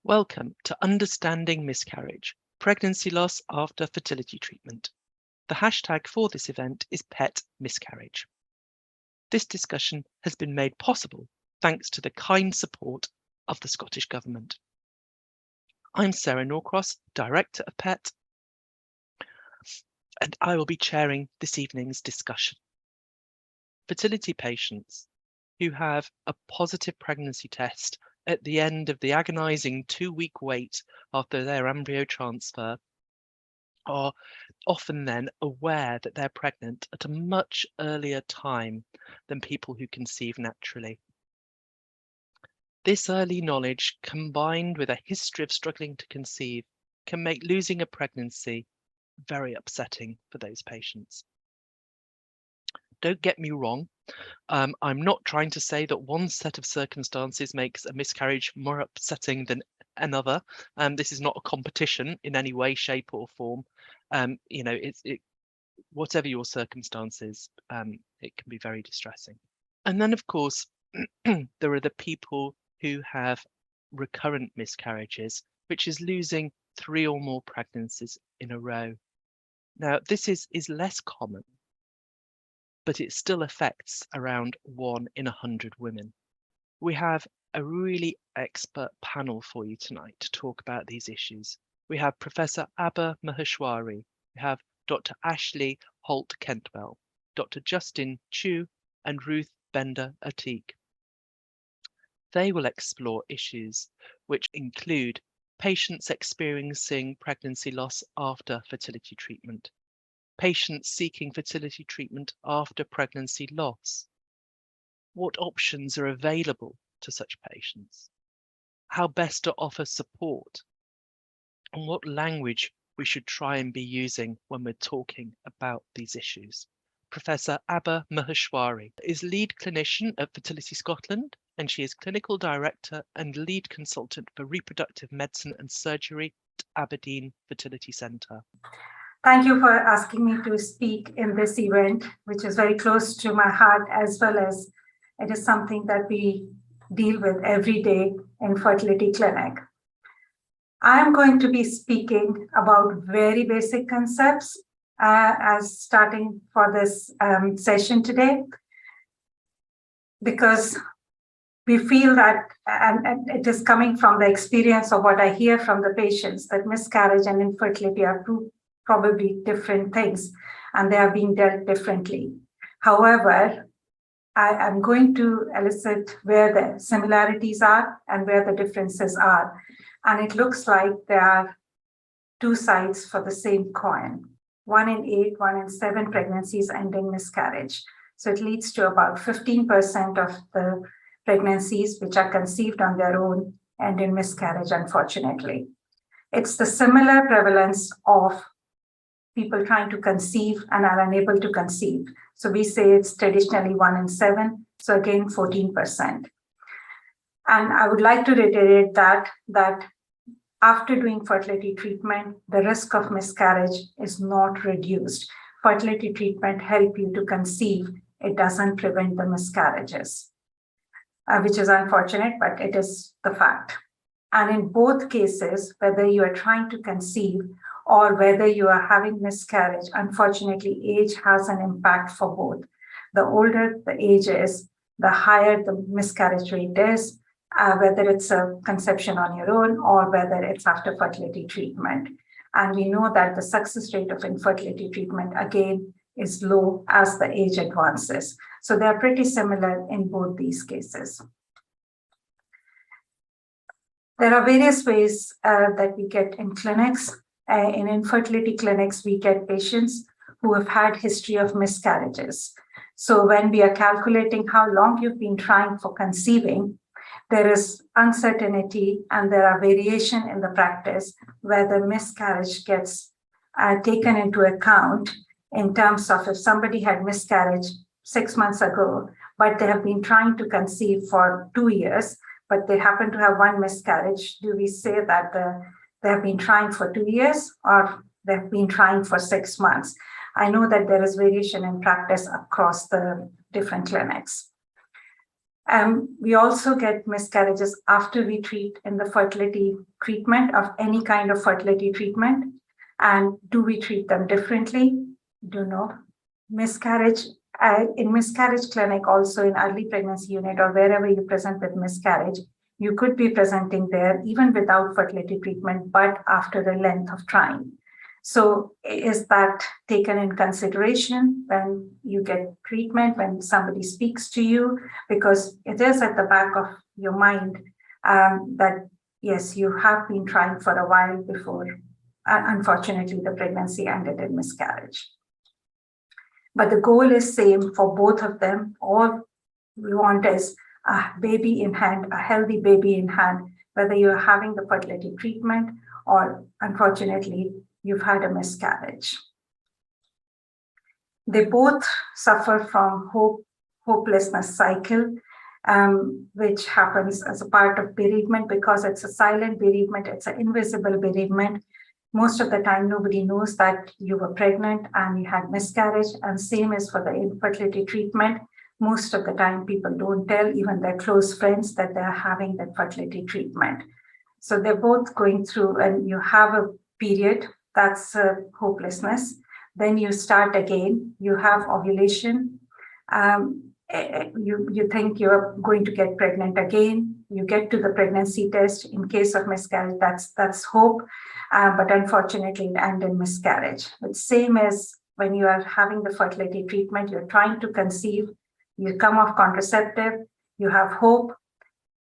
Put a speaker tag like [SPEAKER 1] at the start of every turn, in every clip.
[SPEAKER 1] Welcome to Understanding Miscarriage, Pregnancy Loss After Fertility Treatment. The hashtag for this event is Pet Miscarriage. This discussion has been made possible thanks to the kind support of the Scottish Government. I'm Sarah Norcross, Director of PET, and I will be chairing this evening's discussion. Fertility patients who have a positive pregnancy test at the end of the agonising 2-week wait after their embryo transfer are often then aware that they're pregnant at a much earlier time than people who conceive naturally. This early knowledge, combined with a history of struggling to conceive, can make losing a pregnancy very upsetting for those patients. Don't get me wrong, I'm not trying to say that one set of circumstances makes a miscarriage more upsetting than another. This is not a competition in any way, shape or form. Whatever your circumstances, it can be very distressing. And then, of course, there are the people who have recurrent miscarriages, which is losing 3 or more pregnancies in a row. Now, this is less common, but it still affects around 1 in 100 women. We have a really expert panel for you tonight to talk about these issues. We have Professor Abha Maheshwari, we have Dr. Ashleigh Holt-Kentwell, Dr. Justin Chu, and Ruth Atik. They will explore issues which include patients experiencing pregnancy loss after fertility treatment, patients seeking fertility treatment after pregnancy loss, what options are available to such patients, how best to offer support, and what language we should try and be using when we're talking about these issues. Professor Abha Maheshwari is lead clinician at Fertility Scotland, and she is clinical director and lead consultant for reproductive medicine and surgery at Aberdeen Fertility Centre.
[SPEAKER 2] Thank you for asking me to speak in this event, which is very close to my heart, as well as it is something that we deal with every day in fertility clinic. I am going to be speaking about very basic concepts as starting for this session today, because we feel that, and it is coming from the experience of what I hear from the patients, that miscarriage and infertility are two probably different things, and they are being dealt differently. However, I am going to elicit where the similarities are and where the differences are. And it looks like there are 2 sides for the same coin. 1 in 8, 1 in 7 pregnancies end in miscarriage. So it leads to about 15% of the pregnancies which are conceived on their own end in miscarriage, unfortunately. It's the similar prevalence of people trying to conceive and are unable to conceive. So we say it's traditionally 1 in 7, so again 14%. And I would like to reiterate that after doing fertility treatment, the risk of miscarriage is not reduced. Fertility treatment helps you to conceive. It doesn't prevent the miscarriages, which is unfortunate, but it is the fact. And in both cases, whether you are trying to conceive or whether you are having miscarriage, unfortunately, age has an impact for both. The older the age is, the higher the miscarriage rate is, whether it's a conception on your own or whether it's after fertility treatment. And we know that the success rate of infertility treatment, again, is low as the age advances. So they're pretty similar in both these cases. There are various ways that we get in clinics. In infertility clinics, we get patients who have had history of miscarriages. So when we are calculating how long you've been trying for conceiving, there is uncertainty and there are variation in the practice where the miscarriage gets taken into account in terms of if somebody had miscarriage 6 months ago, but they have been trying to conceive for 2 years, but they happen to have 1 miscarriage, do we say that they have been trying for 2 years or they've been trying for 6 months? I know that there is variation in practice across the different clinics. We also get miscarriages after we treat in the fertility treatment of any kind of fertility treatment. And do we treat them differently? Do not. Miscarriage, in miscarriage clinic, also in early pregnancy unit or wherever you present with miscarriage, you could be presenting there even without fertility treatment, but after a length of time. So is that taken in consideration when you get treatment, when somebody speaks to you? Because it is at the back of your mind that, yes, you have been trying for a while before, unfortunately, the pregnancy ended in miscarriage. But the goal is same for both of them. All we want is a baby in hand, a healthy baby in hand, whether you're having the fertility treatment or, unfortunately, you've had a miscarriage. They both suffer from hopelessness cycle, which happens as a part of bereavement because it's a silent bereavement, it's an invisible bereavement. Most of the time, nobody knows that you were pregnant and you had miscarriage, and same is for the infertility treatment. Most of the time, people don't tell even their close friends that they're having that fertility treatment. So they're both going through, and you have a period that's hopelessness. Then you start again, you have ovulation. You think you're going to get pregnant again. You get to the pregnancy test. In case of miscarriage, that's hope. But unfortunately, it ends in miscarriage. But same as when you are having the fertility treatment, you're trying to conceive, you come off contraceptive, you have hope,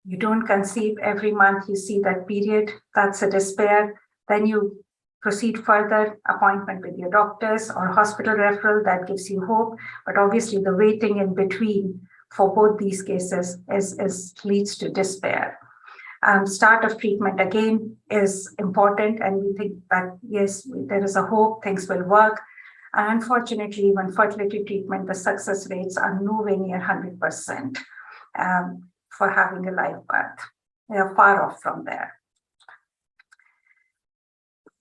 [SPEAKER 2] you don't conceive every month, you see that period, that's a despair. Then you proceed further, appointment with your doctors or hospital referral, that gives you hope. But obviously the waiting in between for both these cases leads to despair. Start of treatment again is important, and we think that yes, there is a hope, things will work. And unfortunately, when fertility treatment, the success rates are nowhere near 100% for having a live birth. They are far off from there.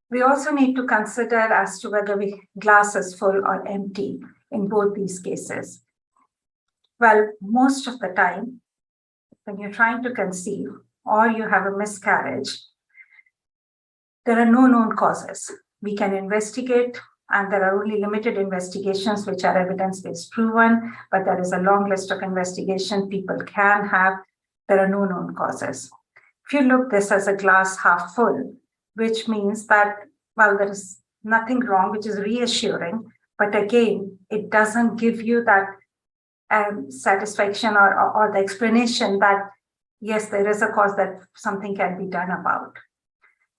[SPEAKER 2] We also need to consider as to whether the glass is full or empty in both these cases. Well, most of the time, when you're trying to conceive or you have a miscarriage, there are no known causes. We can investigate, and there are only limited investigations which are evidence-based proven, but there is a long list of investigation people can have. There are no known causes. If you look this as a glass half full, which means that, well, there is nothing wrong, which is reassuring, but again, it doesn't give you that satisfaction or the explanation that, yes, there is a cause that something can be done about.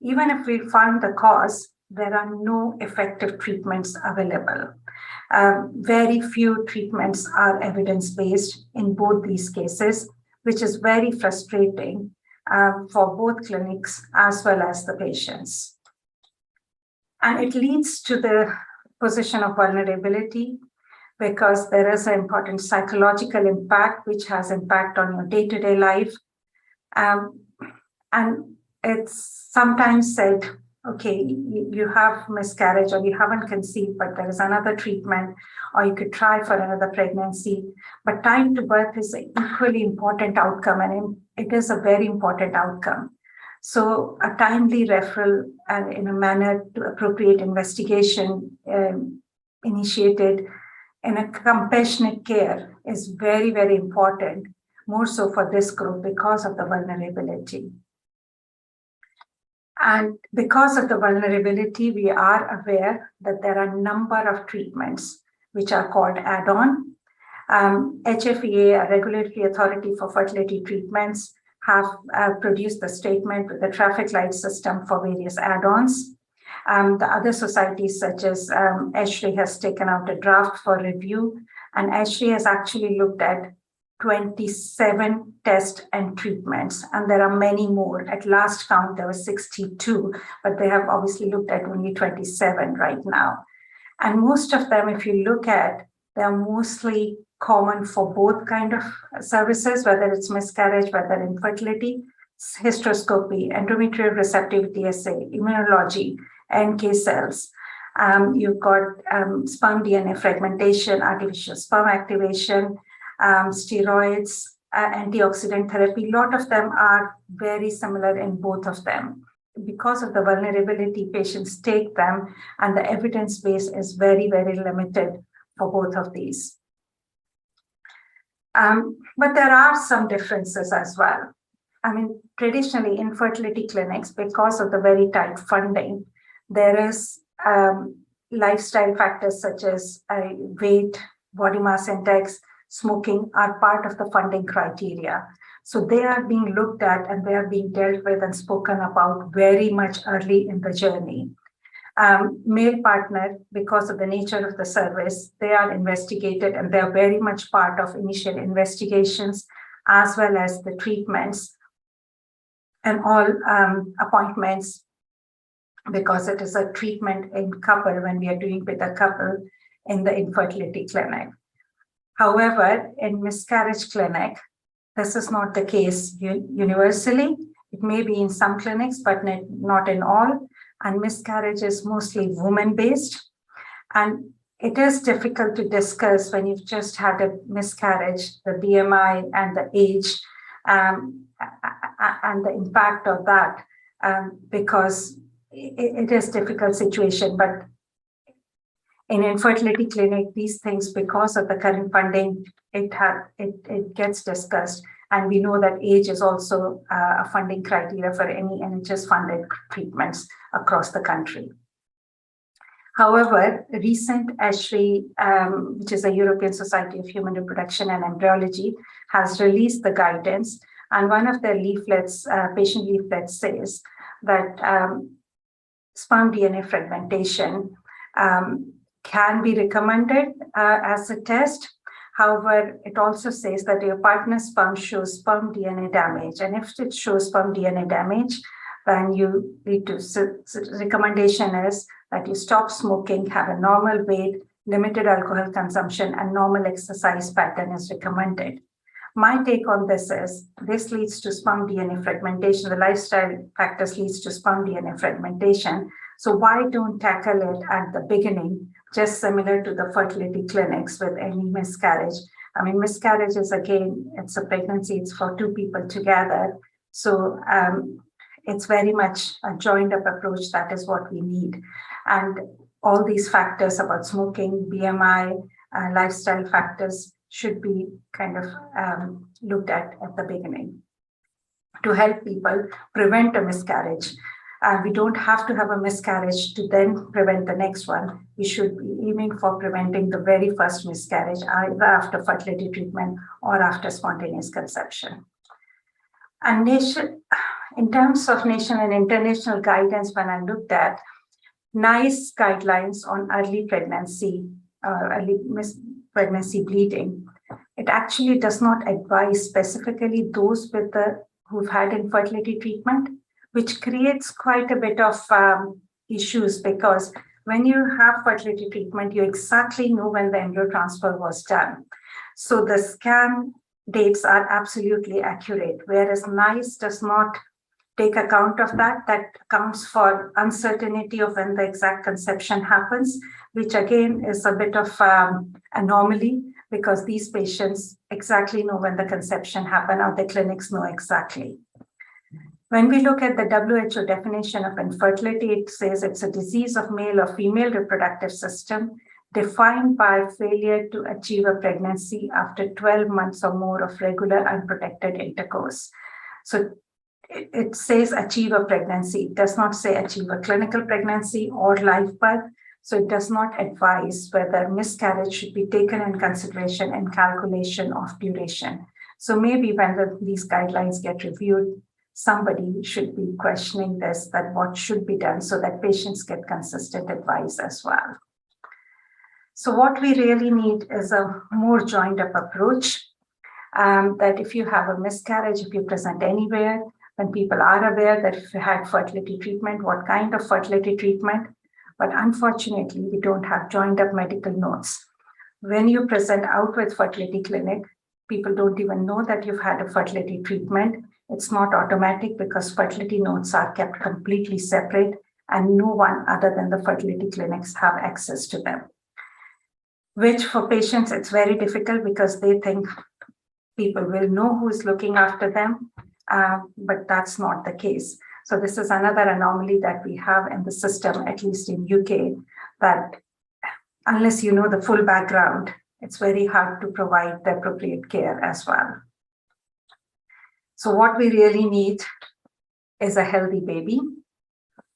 [SPEAKER 2] Even if we find the cause, there are no effective treatments available. Very few treatments are evidence-based in both these cases, which is very frustrating for both clinics as well as the patients. And it leads to the position of vulnerability, because there is an important psychological impact, which has impact on your day-to-day life. And it's sometimes said, okay, you have miscarriage or you haven't conceived, but there is another treatment, or you could try for another pregnancy. But time to birth is an equally important outcome, and it is a very important outcome. So a timely referral and in a manner to appropriate investigation initiated in a compassionate care is very, very important, more so for this group because of the vulnerability. And because of the vulnerability, we are aware that there are a number of treatments which are called add-on. HFEA, a regulatory authority for fertility treatments, have produced the statement with the traffic light system for various add-ons. The other societies such as Ashleigh has taken out a draft for review, and Ashleigh has actually looked at 27 tests and treatments, and there are many more. At last count, there were 62, but they have obviously looked at only 27 right now. And most of them, if you look at, they're mostly common for both kind of services, whether it's miscarriage, whether infertility, hysteroscopy, endometrial receptivity assay, immunology, NK cells. You've got sperm DNA fragmentation, artificial sperm activation, steroids, antioxidant therapy. A lot of them are very similar in both of them. Because of the vulnerability, patients take them, and the evidence base is very, very limited for both of these. But there are some differences as well. I mean, traditionally in fertility clinics, because of the very tight funding, there is lifestyle factors such as weight, body mass index, smoking are part of the funding criteria. So they are being looked at and they are being dealt with and spoken about very much early in the journey. Male partner, because of the nature of the service, they are investigated and they are very much part of initial investigations as well as the treatments and all appointments, because it is a treatment in couple when we are doing with a couple in the infertility clinic. However, in miscarriage clinic, this is not the case universally. It may be in some clinics, but not in all. And miscarriage is mostly woman-based. And it is difficult to discuss when you've just had a miscarriage, the BMI and the age, and the impact of that, because it is a difficult situation. But in infertility clinic, these things, because of the current funding, it gets discussed. And we know that age is also a funding criteria for any NHS-funded treatments across the country. However, recent Ashleigh, which is a European Society of Human Reproduction and Embryology, has released the guidance. And one of their leaflets, patient leaflets, says that sperm DNA fragmentation can be recommended as a test. However, it also says that your partner's sperm shows sperm DNA damage. And if it shows sperm DNA damage, then you need to, recommendation is that you stop smoking, have a normal weight, limited alcohol consumption, and normal exercise pattern is recommended. My take on this is, this leads to sperm DNA fragmentation. The lifestyle factors leads to sperm DNA fragmentation. So why don't tackle it at the beginning, just similar to the fertility clinics with any miscarriage? I mean, miscarriage is, again, it's a pregnancy, it's for two people together. So it's very much a joined up approach. That is what we need. And all these factors about smoking, BMI, lifestyle factors should be kind of looked at the beginning to help people prevent a miscarriage. We don't have to have a miscarriage to then prevent the next one. We should be aiming for preventing the very first miscarriage, either after fertility treatment or after spontaneous conception. And in terms of national and international guidance, when I looked at NICE guidelines on early pregnancy, early pregnancy bleeding, it actually does not advise specifically those with who've had infertility treatment, which creates quite a bit of issues, because when you have fertility treatment, you exactly know when the embryo transfer was done. So the scan dates are absolutely accurate, whereas NICE does not take account of that. That accounts for uncertainty of when the exact conception happens, which again is a bit of anomaly, because these patients exactly know when the conception happened, or the clinics know exactly. When we look at the WHO definition of infertility, it says it's a disease of male or female reproductive system defined by failure to achieve a pregnancy after 12 months or more of regular unprotected intercourse. So it says achieve a pregnancy. It does not say achieve a clinical pregnancy or live birth. So it does not advise whether miscarriage should be taken in consideration in calculation of duration. So maybe when these guidelines get reviewed, somebody should be questioning this, that what should be done so that patients get consistent advice as well. So what we really need is a more joined up approach, that if you have a miscarriage, if you present anywhere, when people are aware that if you had fertility treatment, what kind of fertility treatment. But unfortunately, we don't have joined up medical notes. When you present out with fertility clinic, people don't even know that you've had a fertility treatment. It's not automatic because fertility notes are kept completely separate and no one other than the fertility clinics have access to them. Which for patients, it's very difficult because they think people will know who's looking after them, but that's not the case. So this is another anomaly that we have in the system, at least in UK, that unless you know the full background, it's very hard to provide the appropriate care as well. So what we really need is a healthy baby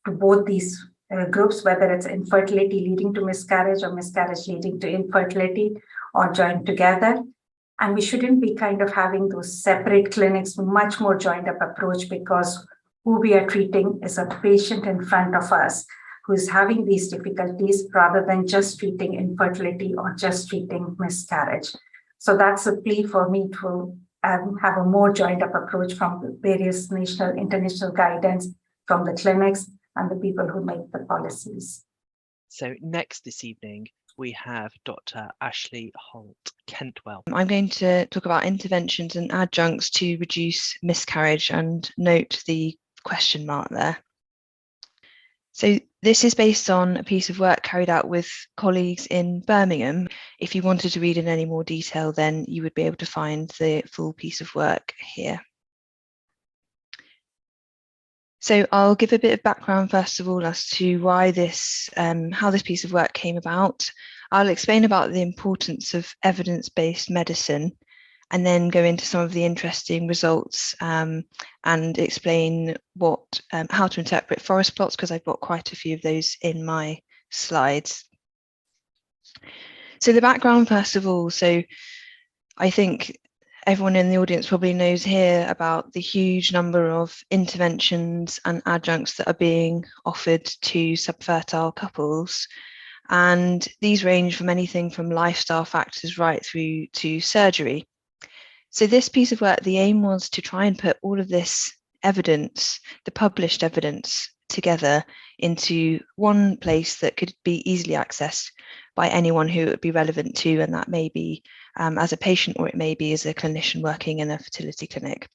[SPEAKER 2] to both these groups, whether it's infertility leading to miscarriage or miscarriage leading to infertility, or joined together. And we shouldn't be kind of having those separate clinics, much more joined up approach, because who we are treating is a patient in front of us who is having these difficulties, rather than just treating infertility or just treating miscarriage. So that's a plea for me to have a more joined up approach from the various national, international guidance from the clinics and the people who make the policies.
[SPEAKER 1] So next this evening, we have Dr. Ashleigh Holt-Kentwell.
[SPEAKER 3] I'm going to talk about interventions and adjuncts to reduce miscarriage, and note the question mark there. So this is based on a piece of work carried out with colleagues in Birmingham. If you wanted to read in any more detail, then you would be able to find the full piece of work here. So I'll give a bit of background first of all as to why this, how this piece of work came about. I'll explain about the importance of evidence-based medicine, and then go into some of the interesting results and explain what, how to interpret forest plots, because I've got quite a few of those in my slides. So the background first of all, so I think everyone in the audience probably knows here about the huge number of interventions and adjuncts that are being offered to subfertile couples. And these range from anything from lifestyle factors right through to surgery. So this piece of work, the aim was to try and put all of this evidence, the published evidence, together into one place that could be easily accessed by anyone who it would be relevant to, and that may be as a patient, or it may be as a clinician working in a fertility clinic.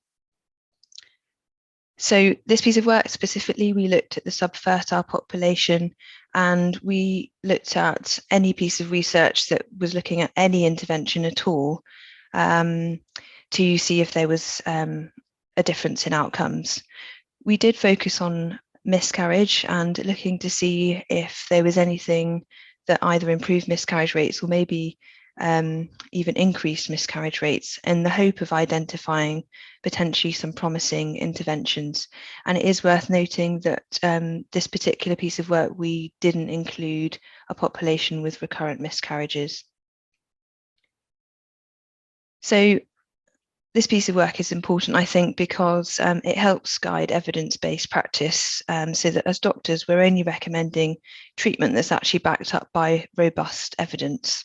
[SPEAKER 3] So this piece of work specifically, we looked at the subfertile population, and we looked at any piece of research that was looking at any intervention at all, to see if there was a difference in outcomes. We did focus on miscarriage and looking to see if there was anything that either improved miscarriage rates or maybe even increased miscarriage rates, in the hope of identifying potentially some promising interventions. And it is worth noting that this particular piece of work, we didn't include a population with recurrent miscarriages. So this piece of work is important, I think, because it helps guide evidence-based practice, so that as doctors, we're only recommending treatment that's actually backed up by robust evidence.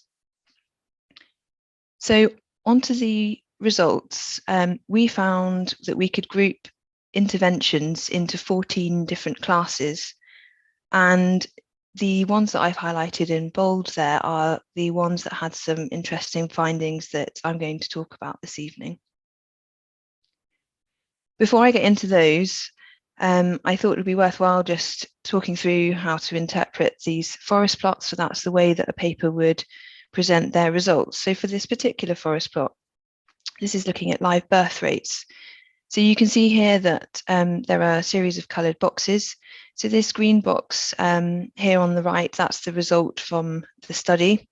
[SPEAKER 3] So onto the results, we found that we could group interventions into 14 different classes, and the ones that I've highlighted in bold there are the ones that had some interesting findings that I'm going to talk about this evening. Before I get into those, I thought it would be worthwhile just talking through how to interpret these forest plots. So that's the way that a paper would present their results. So for this particular forest plot, this is looking at live birth rates. So you can see here that there are a series of coloured boxes. So this green box here on the right, that's the result from the study.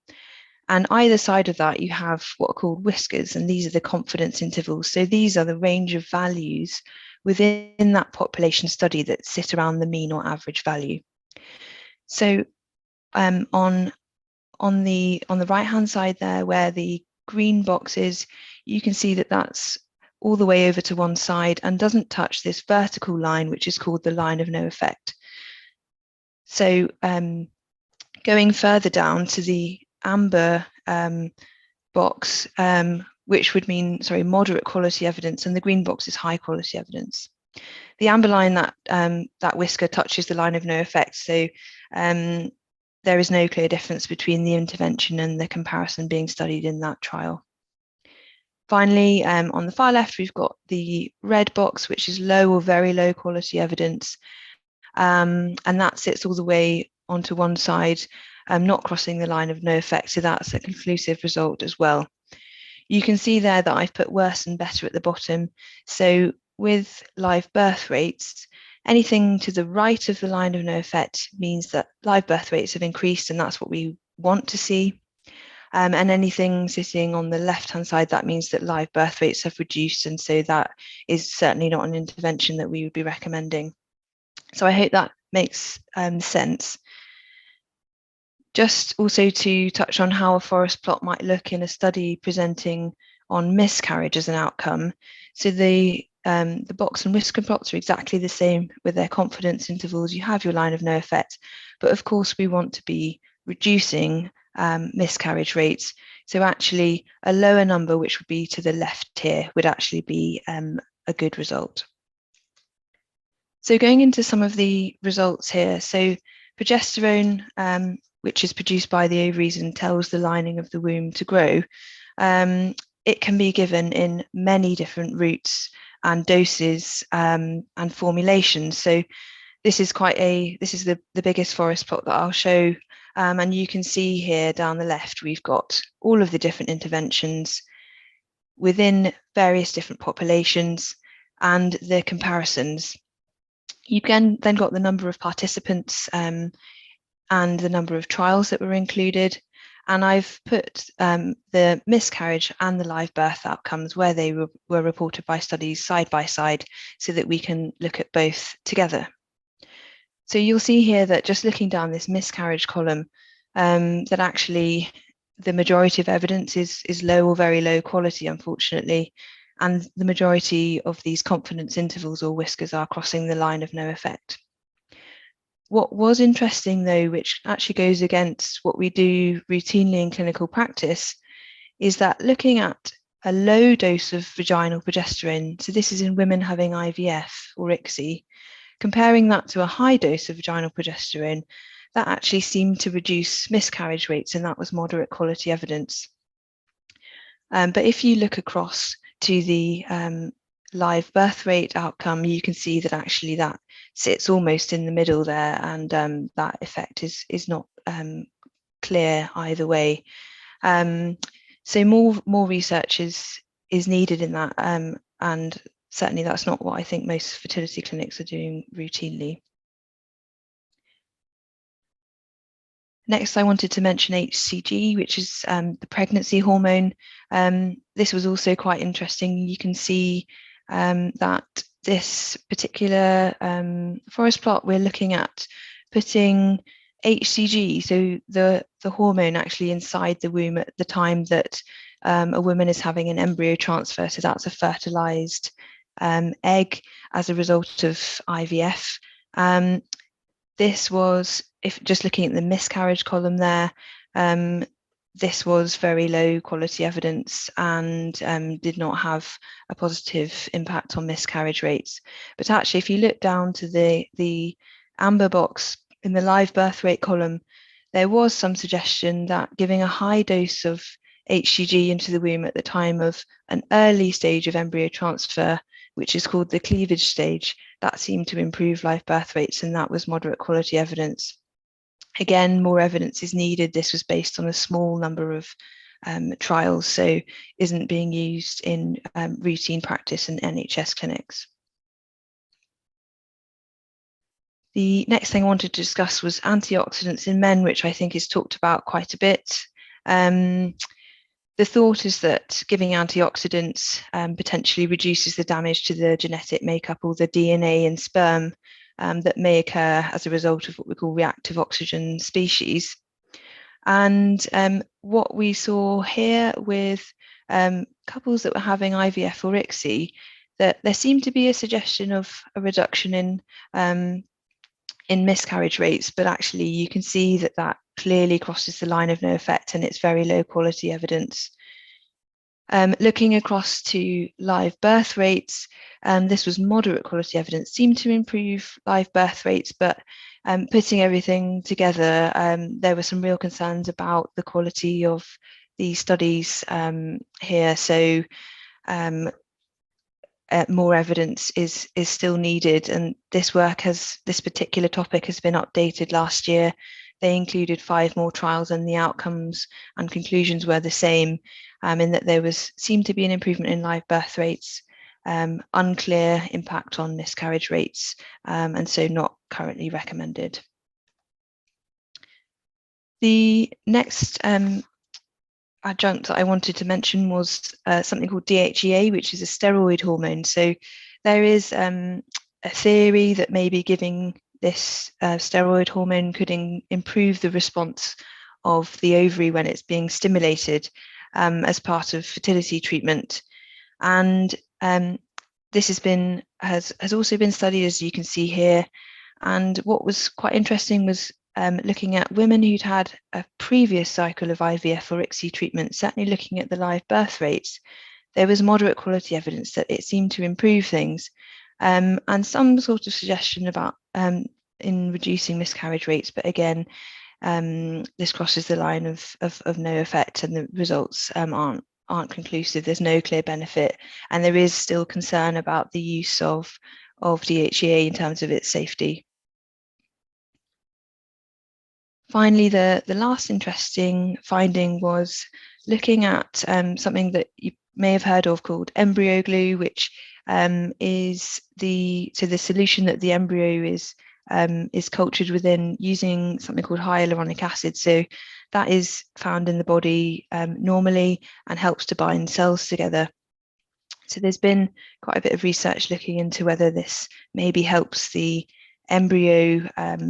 [SPEAKER 3] And either side of that, you have what are called whiskers, and these are the confidence intervals. So these are the range of values within that population study that sit around the mean or average value. So on the right-hand side there, where the green box is, you can see that that's all the way over to one side and doesn't touch this vertical line, which is called the line of no effect. So going further down to the amber box, which would mean, moderate quality evidence, and the green box is high quality evidence. The amber line, that whisker touches the line of no effect, so there is no clear difference between the intervention and the comparison being studied in that trial. Finally, on the far left, we've got the red box, which is low or very low quality evidence, and that sits all the way onto one side, not crossing the line of no effect, so that's a conclusive result as well. You can see there that I've put worse and better at the bottom. So with live birth rates, anything to the right of the line of no effect means that live birth rates have increased, and that's what we want to see. And anything sitting on the left-hand side, that means that live birth rates have reduced, and so that is certainly not an intervention that we would be recommending. So I hope that makes sense. Just also to touch on how a forest plot might look in a study presenting on miscarriage as an outcome. So the box and whisker plots are exactly the same with their confidence intervals. You have your line of no effect, but of course we want to be reducing miscarriage rates. So actually a lower number, which would be to the left here, would actually be a good result. So going into some of the results here. So progesterone, which is produced by the ovaries and tells the lining of the womb to grow, it can be given in many different routes and doses and formulations. So this is the biggest forest plot that I'll show. And you can see here down the left, we've got all of the different interventions within various different populations and the comparisons. You can then got the number of participants and the number of trials that were included. And I've put the miscarriage and the live birth outcomes where they were reported by studies side by side so that we can look at both together. So you'll see here that just looking down this miscarriage column, that actually the majority of evidence is low or very low quality, unfortunately. And the majority of these confidence intervals or whiskers are crossing the line of no effect. What was interesting, though, which actually goes against what we do routinely in clinical practice, is that looking at a low dose of vaginal progesterone, so this is in women having IVF or ICSI, comparing that to a high dose of vaginal progesterone, that actually seemed to reduce miscarriage rates, and that was moderate quality evidence. But if you look across to the live birth rate outcome, you can see that actually that sits almost in the middle there, and that effect is not clear either way. So more research is needed in that, and certainly that's not what I think most fertility clinics are doing routinely. Next, I wanted to mention HCG, which is the pregnancy hormone. This was also quite interesting. You can see that this particular forest plot, we're looking at putting HCG, so the hormone actually inside the womb at the time that a woman is having an embryo transfer. So that's a fertilized egg as a result of IVF. This was, if just looking at the miscarriage column there, this was very low quality evidence and did not have a positive impact on miscarriage rates. But actually, if you look down to the amber box in the live birth rate column, there was some suggestion that giving a high dose of HCG into the womb at the time of an early stage of embryo transfer, which is called the cleavage stage, that seemed to improve live birth rates, and that was moderate quality evidence. Again, more evidence is needed. This was based on a small number of trials, so isn't being used in routine practice in NHS clinics. The next thing I wanted to discuss was antioxidants in men, which I think is talked about quite a bit. The thought is that giving antioxidants potentially reduces the damage to the genetic makeup or the DNA in sperm that may occur as a result of what we call reactive oxygen species. And what we saw here with couples that were having IVF or ICSI, that there seemed to be a suggestion of a reduction in miscarriage rates, but actually you can see that that clearly crosses the line of no effect, and it's very low quality evidence. Looking across to live birth rates, this was moderate quality evidence, seemed to improve live birth rates, but putting everything together, there were some real concerns about the quality of these studies here. So more evidence is still needed, and this particular topic has been updated last year. They included 5 more trials, and the outcomes and conclusions were the same. in that there seemed to be an improvement in live birth rates, unclear impact on miscarriage rates, and so not currently recommended. The next adjunct that I wanted to mention was something called DHEA, which is a steroid hormone. So there is a theory that maybe giving this steroid hormone could improve the response of the ovary when it's being stimulated as part of fertility treatment. And this has also been studied, as you can see here. And what was quite interesting was looking at women who'd had a previous cycle of IVF or ICSI treatment, certainly looking at the live birth rates, there was moderate quality evidence that it seemed to improve things, and some sort of suggestion about in reducing miscarriage rates. But again, this crosses the line of no effect, and the results aren't conclusive. There's no clear benefit, and there is still concern about the use of DHEA in terms of its safety. Finally, the last interesting finding was looking at something that you may have heard of called embryo glue, which is the solution that the embryo is cultured within using something called hyaluronic acid. So that is found in the body normally and helps to bind cells together. So there's been quite a bit of research looking into whether this maybe helps the embryo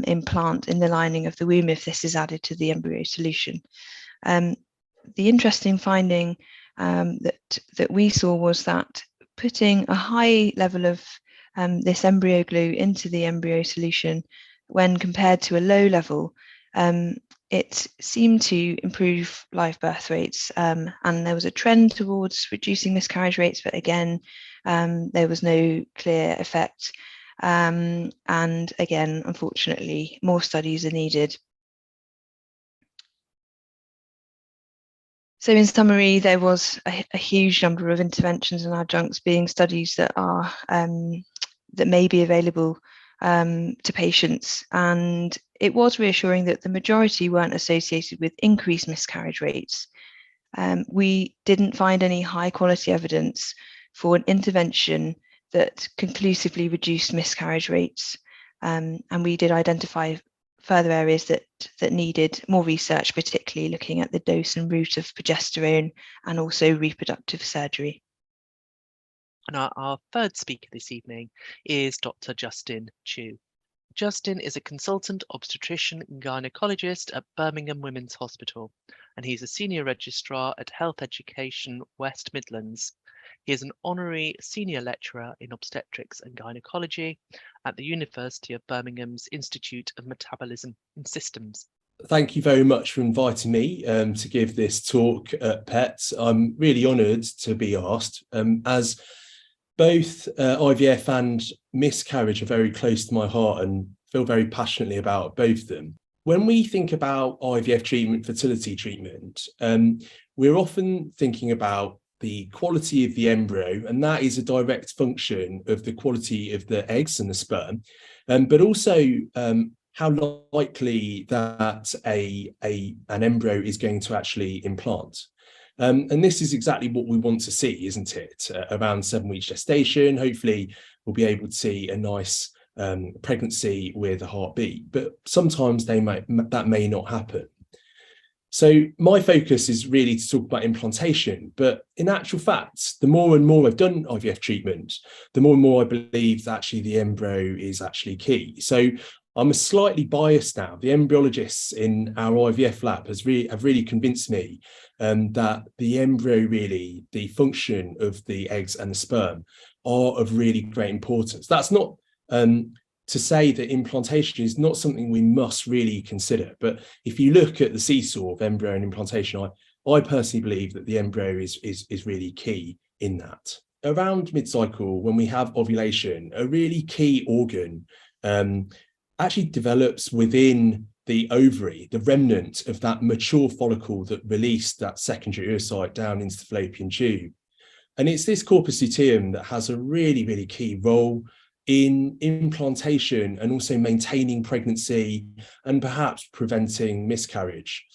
[SPEAKER 3] implant in the lining of the womb if this is added to the embryo solution. The interesting finding that we saw was that putting a high level of this embryo glue into the embryo solution when compared to a low level, it seemed to improve live birth rates, and there was a trend towards reducing miscarriage rates, but again, there was no clear effect. And again, unfortunately, more studies are needed. So in summary, there was a huge number of interventions and adjuncts being studies that are that may be available to patients, and it was reassuring that the majority weren't associated with increased miscarriage rates. We didn't find any high quality evidence for an intervention that conclusively reduced miscarriage rates, and we did identify further areas that needed more research, particularly looking at the dose and route of progesterone and also reproductive surgery.
[SPEAKER 1] And our third speaker this evening is Dr. Justin Chu. Justin is a consultant obstetrician and gynaecologist at Birmingham Women's Hospital, and he's a senior registrar at Health Education West Midlands. He is an honorary senior lecturer in obstetrics and gynaecology at the University of Birmingham's Institute of Metabolism and Systems.
[SPEAKER 4] Thank you very much for inviting me to give this talk at PETS. I'm really honoured to be asked, as both IVF and miscarriage are very close to my heart and feel very passionately about both of them. When we think about IVF treatment, fertility treatment, we're often thinking about the quality of the embryo, and that is a direct function of the quality of the eggs and the sperm, but also how likely that an embryo is going to actually implant. And this is exactly what we want to see, isn't it? Around 7 weeks gestation, hopefully we'll be able to see a nice pregnancy with a heartbeat, but sometimes that may not happen. So my focus is really to talk about implantation, but in actual fact, the more and more I've done IVF treatment, the more and more I believe that actually the embryo is actually key. So I'm slightly biased now. The embryologists in our IVF lab have really convinced me that the embryo, really, the function of the eggs and the sperm, are of really great importance. That's not to say that implantation is not something we must really consider, but if you look at the seesaw of embryo and implantation, I personally believe that the embryo is really key in that. Around mid-cycle, when we have ovulation, a really key organ actually develops within the ovary, the remnant of that mature follicle that released that secondary oocyte down into the fallopian tube. And it's this corpus luteum that has a really, really key role in implantation and also maintaining pregnancy and perhaps preventing miscarriage.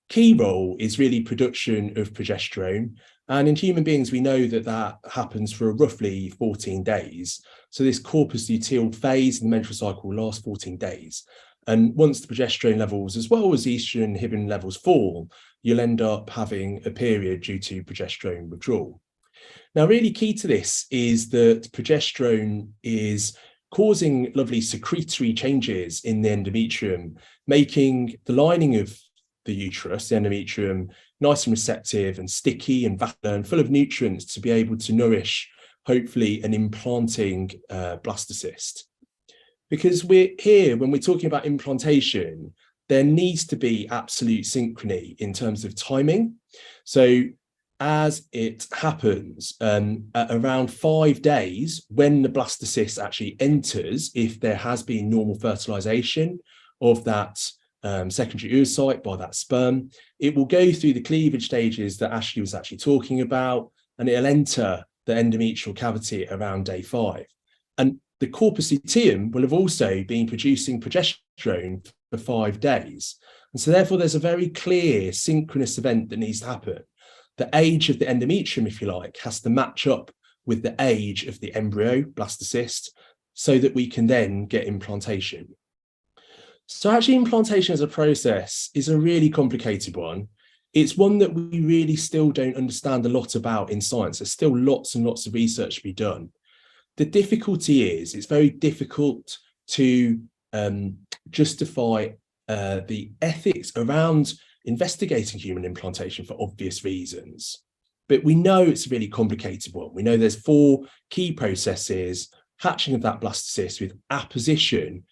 [SPEAKER 4] key role is really production of progesterone. And in human beings, we know that that happens for roughly 14 days. So this corpus luteal phase in the menstrual cycle lasts 14 days. And once the progesterone levels, as well as estrogen inhibin levels fall, you'll end up having a period due to progesterone withdrawal. Now, really key to this is that progesterone is causing lovely secretory changes in the endometrium, making the lining of the uterus, the endometrium, nice and receptive and sticky and vascular and full of nutrients to be able to nourish, hopefully, an implanting blastocyst. Because we're here, when we're talking about implantation, there needs to be absolute synchrony in terms of timing. So as it happens, at around 5 days, when the blastocyst actually enters, if there has been normal fertilization of that secondary oocyte by that sperm, it will go through the cleavage stages that Ashleigh was actually talking about, and it'll enter the endometrial cavity around day 5. And the corpus luteum will have also been producing progesterone for 5 days. And so therefore, there's a very clear synchronous event that needs to happen. The age of the endometrium, if you like, has to match up with the age of the embryo, blastocyst, so that we can then get implantation. So actually, implantation as a process is a really complicated one. It's one that we really still don't understand a lot about in science. There's still lots and lots of research to be done. The difficulty is it's very difficult to justify the ethics around investigating human implantation for obvious reasons. But we know it's a really complicated one. We know there's 4 key processes: hatching of that blastocyst with apposition,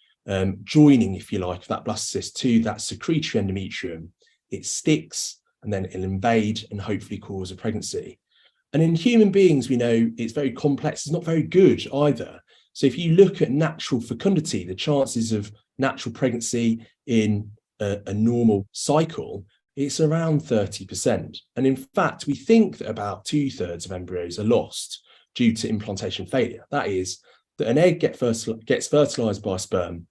[SPEAKER 4] joining, if you like, of that blastocyst to that secretory endometrium. It sticks and then it'll invade and hopefully cause a pregnancy. And in human beings, we know it's very complex. It's not very good either. So if you look at natural fecundity, the chances of natural pregnancy in a normal cycle, it's around 30%. And in fact, we think that about 2/3 of embryos are lost due to implantation failure. That is, that an egg gets fertilized by sperm,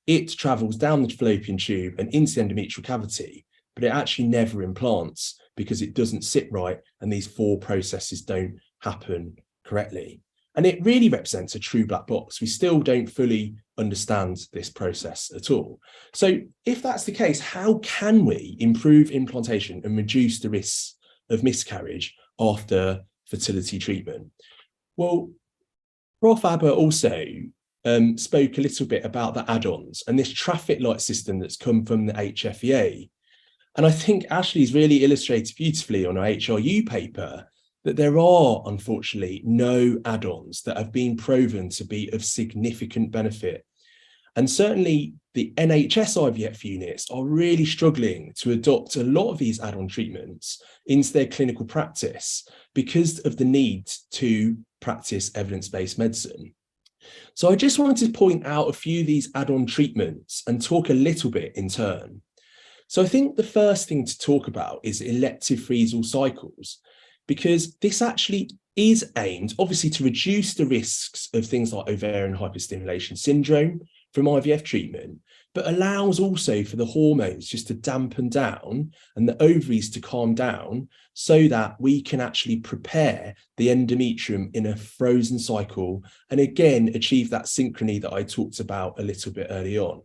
[SPEAKER 4] it travels down the fallopian tube and into the endometrial cavity, but it actually never implants because it doesn't sit right and these 4 processes don't happen correctly. And it really represents a true black box. We still don't fully understand this process at all. So if that's the case, how can we improve implantation and reduce the risks of miscarriage after fertility treatment? Well, Prof. Abha also spoke a little bit about the add-ons and this traffic light system that's come from the HFEA. And I think Ashleigh's really illustrated beautifully on her HRU paper that there are, unfortunately, no add-ons that have been proven to be of significant benefit. And certainly the NHS IVF units are really struggling to adopt a lot of these add-on treatments into their clinical practice because of the need to practice evidence-based medicine. So I just wanted to point out a few of these add-on treatments and talk a little bit in turn. So I think the first thing to talk about is elective freeze-all cycles, because this actually is aimed, obviously, to reduce the risks of things like ovarian hyperstimulation syndrome from IVF treatment, but allows also for the hormones just to dampen down and the ovaries to calm down so that we can actually prepare the endometrium in a frozen cycle and again achieve that synchrony that I talked about a little bit early on.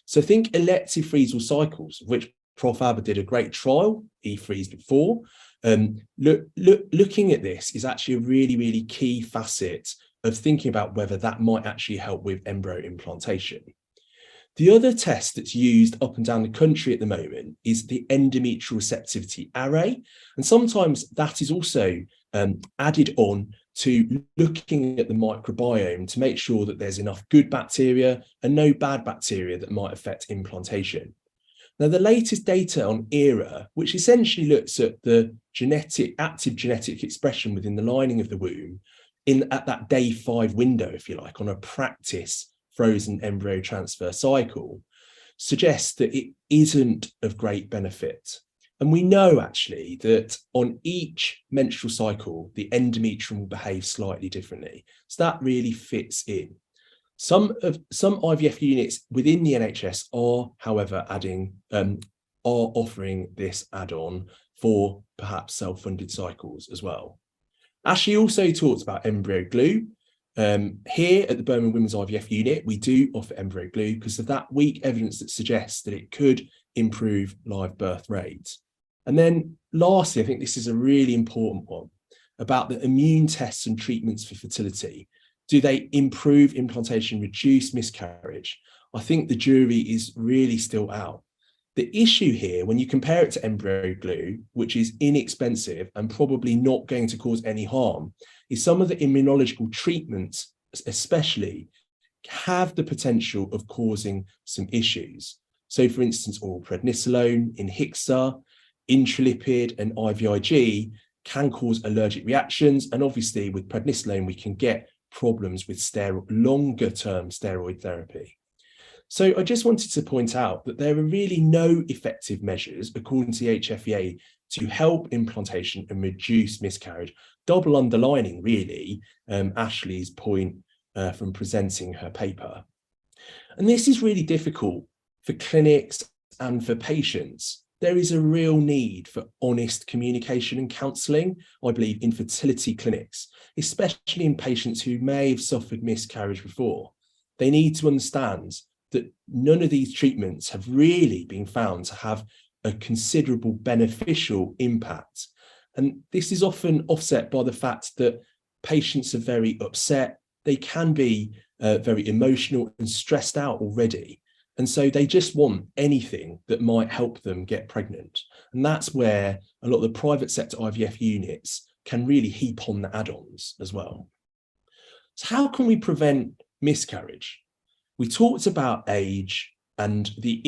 [SPEAKER 4] So think elective freeze-all cycles, which Prof. Abha did a great trial, e-freeze before. Looking at this is actually a really, really key facet of thinking about whether that might actually help with embryo implantation. The other test that's used up and down the country at the moment is the endometrial receptivity array. And sometimes that is also added on to looking at the microbiome to make sure that there's enough good bacteria and no bad bacteria that might affect implantation. Now, the latest data on ERA, which essentially looks at the active genetic expression within the lining of the womb at that day 5 window, if you like, on a practice frozen embryo transfer cycle, suggests that it isn't of great benefit. And we know actually that on each menstrual cycle, the endometrium will behave slightly differently. So that really fits in. Some IVF units within the NHS are, however, adding are offering this add-on for perhaps self-funded cycles as well. Ashleigh also talked about embryo glue. Here at the Birmingham Women's IVF unit, we do offer embryo glue because of that weak evidence that suggests that it could improve live birth rates. And then lastly, I think this is a really important one about the immune tests and treatments for fertility. Do they improve implantation, reduce miscarriage? I think the jury is really still out. The issue here, when you compare it to embryo glue, which is inexpensive and probably not going to cause any harm, is some of the immunological treatments, especially, have the potential of causing some issues. So, for instance, oral prednisolone, Inhixa, intralipid and IVIG can cause allergic reactions. And obviously with prednisolone, we can get problems with longer-term steroid therapy. So I just wanted to point out that there are really no effective measures, according to the HFEA, to help implantation and reduce miscarriage, double underlining, really, Ashleigh's point from presenting her paper. And this is really difficult for clinics and for patients. There is a real need for honest communication and counselling, I believe, in fertility clinics, especially in patients who may have suffered miscarriage before. They need to understand that none of these treatments have really been found to have a considerable beneficial impact. And this is often offset by the fact that patients are very upset. They can be very emotional and stressed out already. And so they just want anything that might help them get pregnant. And that's where a lot of the private sector IVF units can really heap on the add-ons as well. So how can we prevent miscarriage? We talked about age and the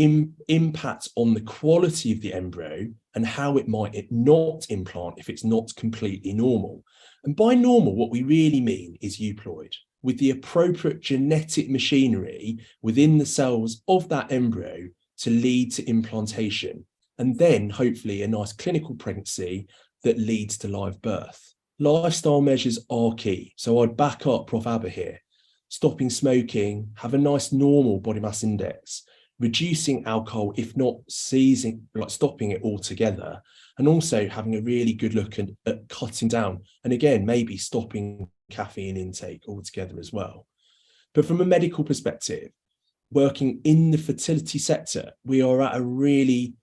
[SPEAKER 4] impact on the quality of the embryo and how it might not implant if it's not completely normal. And by normal, what we really mean is euploid, with the appropriate genetic machinery within the cells of that embryo to lead to implantation, and then hopefully a nice clinical pregnancy that leads to live birth. Lifestyle measures are key. So I'd back up Prof. Abha here. Stopping smoking, have a nice normal body mass index, reducing alcohol, if not stopping it altogether, and also having a really good look at cutting down, and again, maybe stopping caffeine intake altogether as well. But from a medical perspective, working in the fertility sector, we are at a really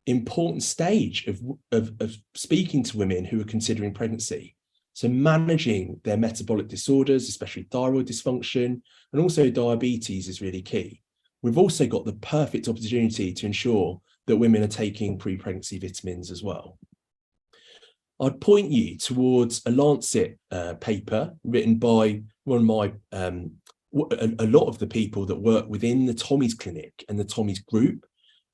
[SPEAKER 4] important stage of speaking to women who are considering pregnancy. So managing their metabolic disorders, especially thyroid dysfunction, and also diabetes is really key. We've also got the perfect opportunity to ensure that women are taking pre-pregnancy vitamins as well. I'd point you towards a Lancet paper written by one of my, a lot of the people that work within the Tommy's Clinic and the Tommy's Group,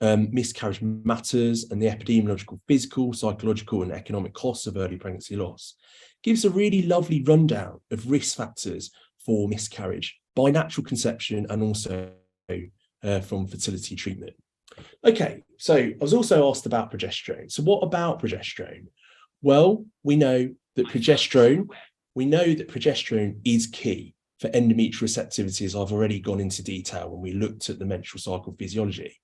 [SPEAKER 4] Miscarriage Matters and the Epidemiological, Physical, Psychological and Economic Costs of Early Pregnancy Loss. Gives a really lovely rundown of risk factors for miscarriage by natural conception and also from fertility treatment. Okay, so I was also asked about progesterone. So what about progesterone? Well, we know that progesterone is key for endometrial receptivity, as I've already gone into detail when we looked at the menstrual cycle physiology.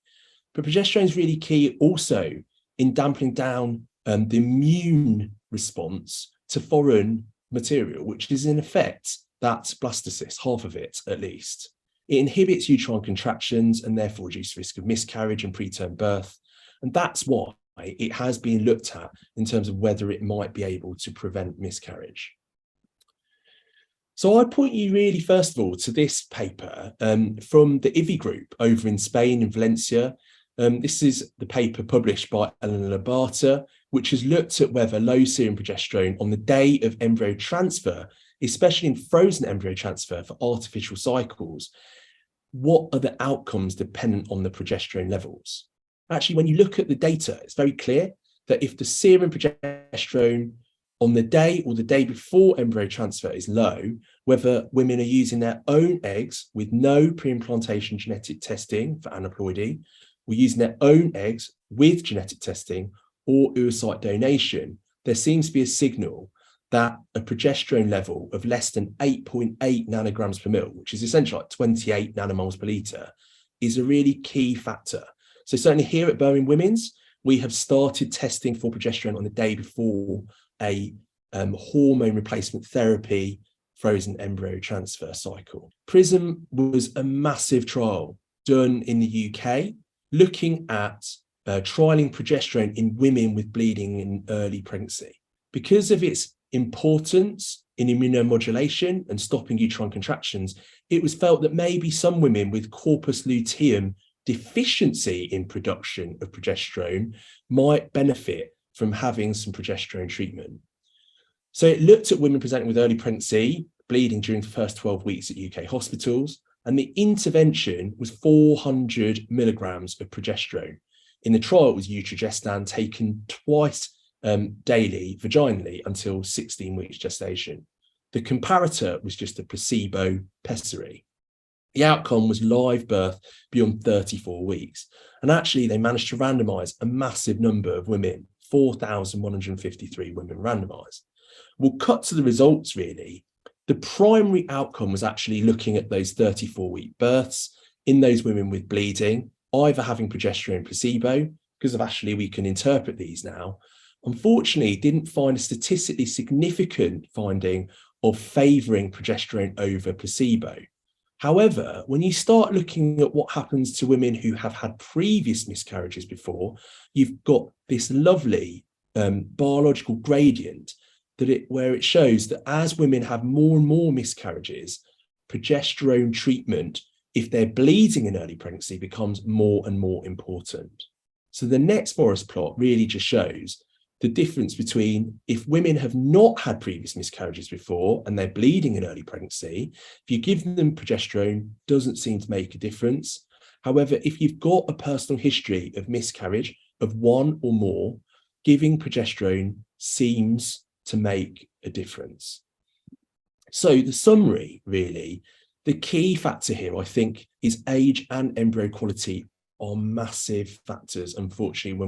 [SPEAKER 4] But progesterone is really key also in dampening down the immune response to foreign material, which is in effect that blastocyst, half of it at least. It inhibits uterine contractions and therefore reduces risk of miscarriage and preterm birth. And that's why it has been looked at in terms of whether it might be able to prevent miscarriage. So I point you really, first of all, to this paper from the IVI group over in Spain, in Valencia. This is the paper published by Elena Labata, which has looked at whether low serum progesterone on the day of embryo transfer, especially in frozen embryo transfer for artificial cycles, what are the outcomes dependent on the progesterone levels? Actually, when you look at the data, it's very clear that if the serum progesterone on the day or the day before embryo transfer is low, whether women are using their own eggs with no pre-implantation genetic testing for aneuploidy, or using their own eggs with genetic testing or oocyte donation, there seems to be a signal that a progesterone level of less than 8.8 nanograms per mil, which is essentially like 28 nanomoles per litre, is a really key factor. So certainly here at Birmingham Women's, we have started testing for progesterone on the day before a hormone replacement therapy frozen embryo transfer cycle. PRISM was a massive trial done in the UK, looking at trialing progesterone in women with bleeding in early pregnancy. Because of its importance in immunomodulation and stopping uterine contractions, it was felt that maybe some women with corpus luteum deficiency in production of progesterone might benefit from having some progesterone treatment. So it looked at women presenting with early pregnancy, bleeding during the first 12 weeks at UK hospitals, and the intervention was 400 milligrams of progesterone. In the trial, it was utrogestan taken twice daily, vaginally, until 16 weeks gestation. The comparator was just a placebo pessary. The outcome was live birth beyond 34 weeks. And actually, they managed to randomise a massive number of women, 4,153 women randomised. We'll cut to the results, really. The primary outcome was actually looking at those 34-week births in those women with bleeding, either having progesterone placebo, because of Ashleigh, we can interpret these now. Unfortunately, didn't find a statistically significant finding of favouring progesterone over placebo. However, when you start looking at what happens to women who have had previous miscarriages before, you've got this lovely biological gradient where it shows that as women have more and more miscarriages, progesterone treatment, if they're bleeding in early pregnancy, becomes more and more important. So the next Morris plot really just shows the difference between if women have not had previous miscarriages before and they're bleeding in early pregnancy, if you give them progesterone, doesn't seem to make a difference. However, if you've got a personal history of miscarriage of one or more, giving progesterone seems to make a difference. So the summary, really, the key factor here, I think, is age and embryo quality are massive factors, unfortunately,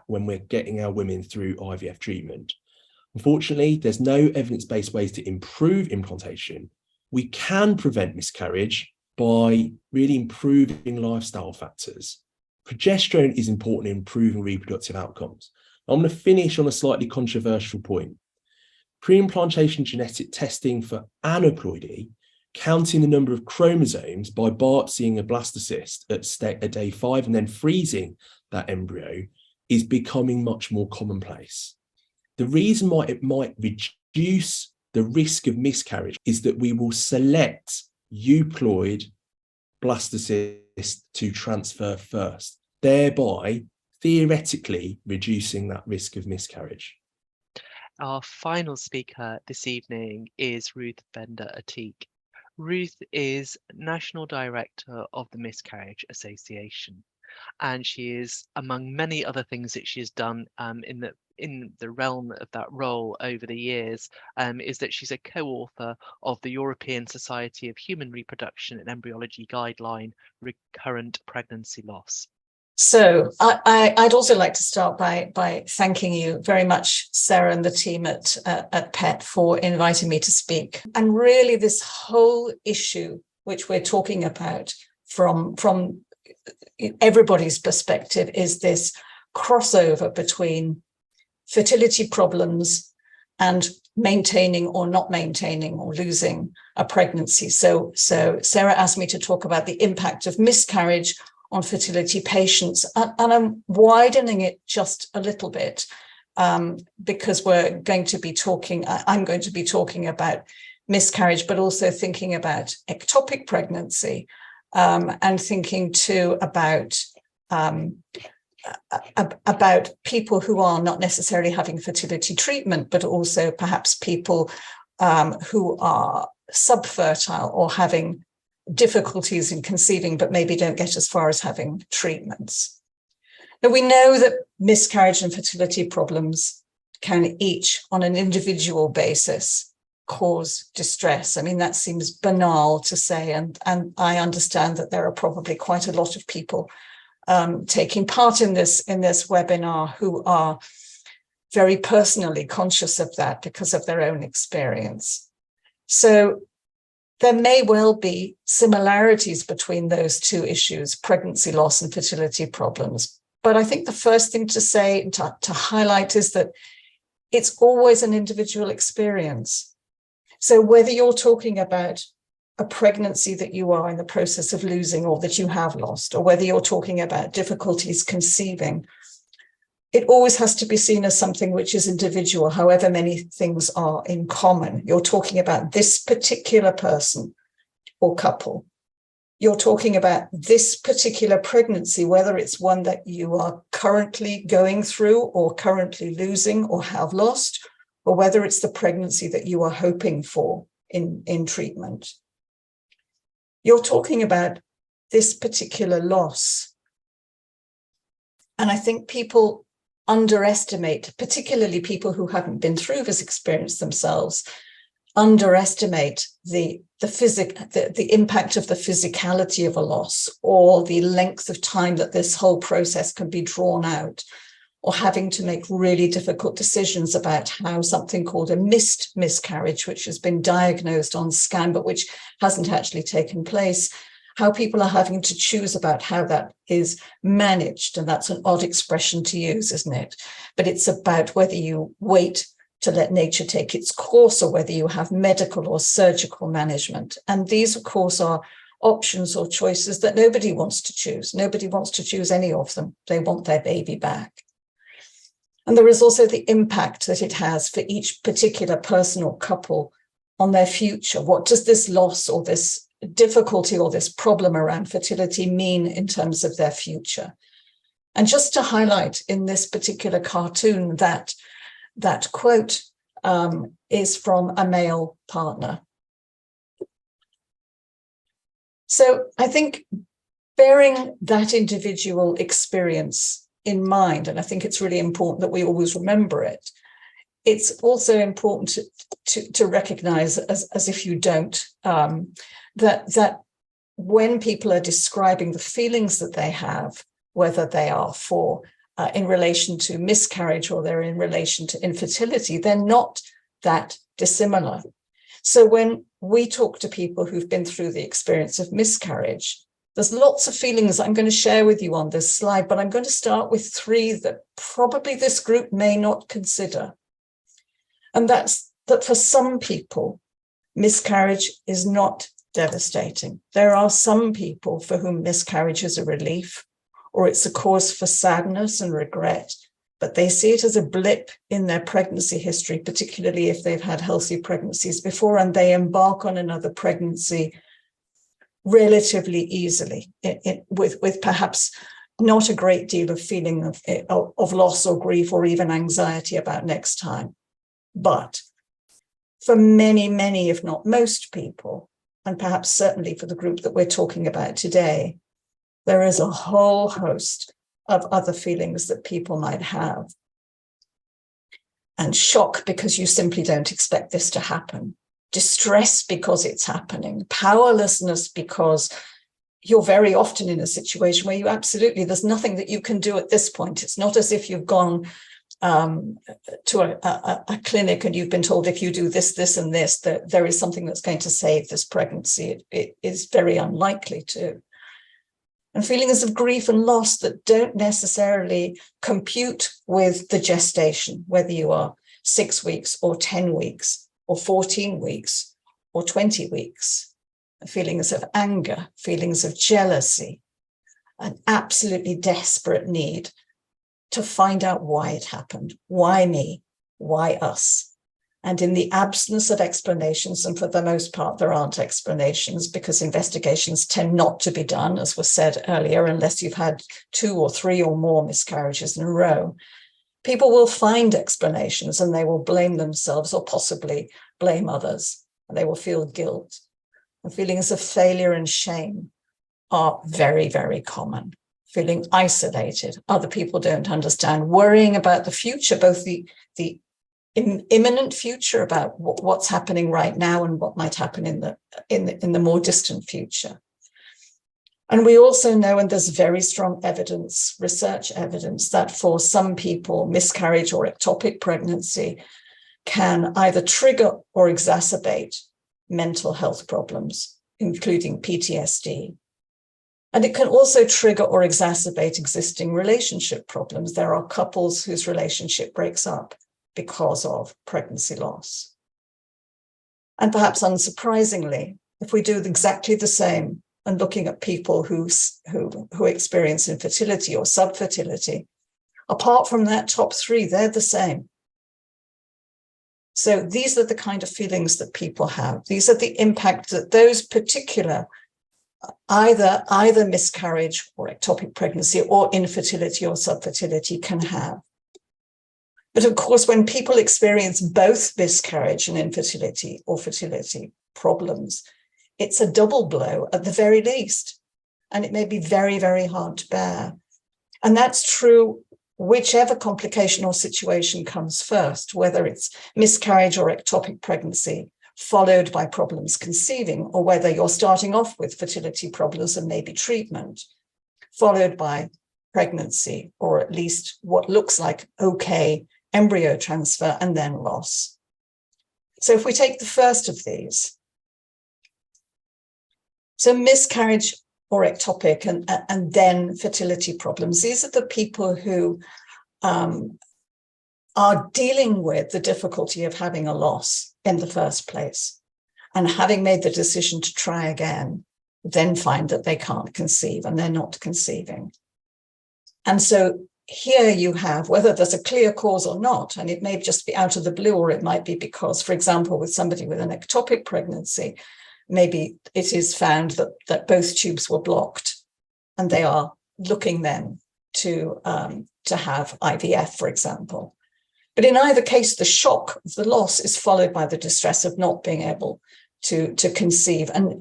[SPEAKER 4] when we're getting our women through IVF treatment. Unfortunately, there's no evidence-based ways to improve implantation. We can prevent miscarriage by really improving lifestyle factors. Progesterone is important in improving reproductive outcomes. I'm going to finish on a slightly controversial point. Pre-implantation genetic testing for aneuploidy, counting the number of chromosomes by biopsying a blastocyst at day 5 and then freezing that embryo, is becoming much more commonplace. The reason why it might reduce the risk of miscarriage is that we will select euploid blastocysts to transfer first, thereby theoretically reducing that risk of miscarriage.
[SPEAKER 1] Our final speaker this evening is Ruth Atik. Ruth is National Director of the Miscarriage Association, and she is, among many other things that she has done in the realm of that role over the years, is that she's a co-author of the European Society of Human Reproduction and Embryology Guideline, Recurrent Pregnancy Loss.
[SPEAKER 5] So I'd also like to start by thanking you very much, Sarah and the team at PET, for inviting me to speak. And really this whole issue, which we're talking about from everybody's perspective, is this crossover between fertility problems and maintaining or not maintaining or losing a pregnancy. So Sarah asked me to talk about the impact of miscarriage on fertility patients, and I'm widening it just a little bit because I'm going to be talking about miscarriage, but also thinking about ectopic pregnancy, and thinking too about people who are not necessarily having fertility treatment, but also perhaps people who are subfertile or having difficulties in conceiving, but maybe don't get as far as having treatments. Now, we know that miscarriage and fertility problems can each, on an individual basis, cause distress. I mean, that seems banal to say, and I understand that there are probably quite a lot of people taking part in this webinar who are very personally conscious of that because of their own experience. So there may well be similarities between those two issues, pregnancy loss and fertility problems. But I think the first thing to say, to highlight, is that it's always an individual experience. So whether you're talking about a pregnancy that you are in the process of losing or that you have lost, or whether you're talking about difficulties conceiving, it always has to be seen as something which is individual, however many things are in common. You're talking about this particular person or couple. You're talking about this particular pregnancy, whether it's one that you are currently going through or currently losing or have lost, or whether it's the pregnancy that you are hoping for in treatment. You're talking about this particular loss. And I think people underestimate, particularly people who haven't been through this experience themselves, underestimate the impact of the physicality of a loss, or the length of time that this whole process can be drawn out, or having to make really difficult decisions about how something called a missed miscarriage, which has been diagnosed on scan but which hasn't actually taken place, how people are having to choose about how that is managed. And that's an odd expression to use, isn't it? But it's about whether you wait to let nature take its course, or whether you have medical or surgical management. And these, of course, are options or choices that nobody wants to choose. Nobody wants to choose any of them. They want their baby back. And there is also the impact that it has for each particular person or couple on their future. What does this loss or this difficulty or this problem around fertility mean in terms of their future? And just to highlight in this particular cartoon, that quote is from a male partner. So I think bearing that individual experience in mind, and I think it's really important that we always remember it, it's also important to recognize, as if you don't, that when people are describing the feelings that they have, whether they are in relation to miscarriage or they're in relation to infertility, they're not that dissimilar. So when we talk to people who've been through the experience of miscarriage, there's lots of feelings I'm going to share with you on this slide, but I'm going to start with 3 that probably this group may not consider. And that's that for some people, miscarriage is not devastating. There are some people for whom miscarriage is a relief, or it's a cause for sadness and regret, but they see it as a blip in their pregnancy history, particularly if they've had healthy pregnancies before, and they embark on another pregnancy relatively easily, with perhaps not a great deal of feeling of loss or grief or even anxiety about next time. But for many, many, if not most people, and perhaps certainly for the group that we're talking about today, there is a whole host of other feelings that people might have. And shock because you simply don't expect this to happen. Distress because it's happening. Powerlessness because you're very often in a situation where there's nothing that you can do at this point. It's not as if you've gone to a clinic and you've been told if you do this, this, and this, that there is something that's going to save this pregnancy. It is very unlikely to. And feelings of grief and loss that don't necessarily compute with the gestation, whether you are 6 weeks or 10 weeks or 14 weeks or 20 weeks. Feelings of anger, feelings of jealousy, an absolutely desperate need to find out why it happened. Why me? Why us? And in the absence of explanations, and for the most part, there aren't explanations because investigations tend not to be done, as was said earlier, unless you've had 2 or 3 or more miscarriages in a row. People will find explanations and they will blame themselves or possibly blame others, and they will feel guilt. And feelings of failure and shame are very, very common. Feeling isolated, other people don't understand, worrying about the future, both the imminent future about what's happening right now and what might happen in the more distant future. And we also know, and there's very strong evidence, research evidence, that for some people, miscarriage or ectopic pregnancy can either trigger or exacerbate mental health problems, including PTSD. And it can also trigger or exacerbate existing relationship problems. There are couples whose relationship breaks up because of pregnancy loss. And perhaps unsurprisingly, if we do exactly the same and looking at people who experience infertility or subfertility, apart from that top three, they're the same. So these are the kind of feelings that people have. These are the impact that those particular either miscarriage or ectopic pregnancy or infertility or subfertility can have. But of course, when people experience both miscarriage and infertility or fertility problems, it's a double blow at the very least. And it may be very, very hard to bear. And that's true whichever complication or situation comes first, whether it's miscarriage or ectopic pregnancy, followed by problems conceiving, or whether you're starting off with fertility problems and maybe treatment, followed by pregnancy, or at least what looks like okay embryo transfer and then loss. So if we take the first of these, so miscarriage or ectopic and then fertility problems, these are the people who are dealing with the difficulty of having a loss in the first place, and having made the decision to try again, then find that they can't conceive and they're not conceiving. And so here you have, whether there's a clear cause or not, and it may just be out of the blue, or it might be because, for example, with somebody with an ectopic pregnancy, maybe it is found that both tubes were blocked and they are looking then to have IVF, for example. But in either case, the shock of the loss is followed by the distress of not being able to conceive and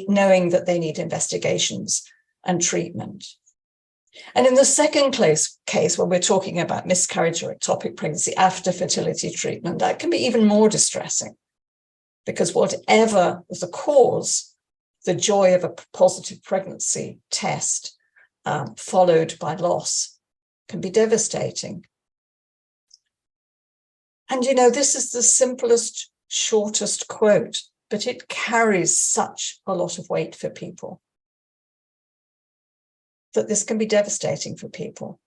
[SPEAKER 5] knowing that they need investigations and treatment. And in the second case, when we're talking about miscarriage or ectopic pregnancy after fertility treatment, that can be even more distressing, because whatever the cause, the joy of a positive pregnancy test followed by loss can be devastating. And, you know, this is the simplest, shortest quote, but it carries such a lot of weight for people, that this can be devastating for people.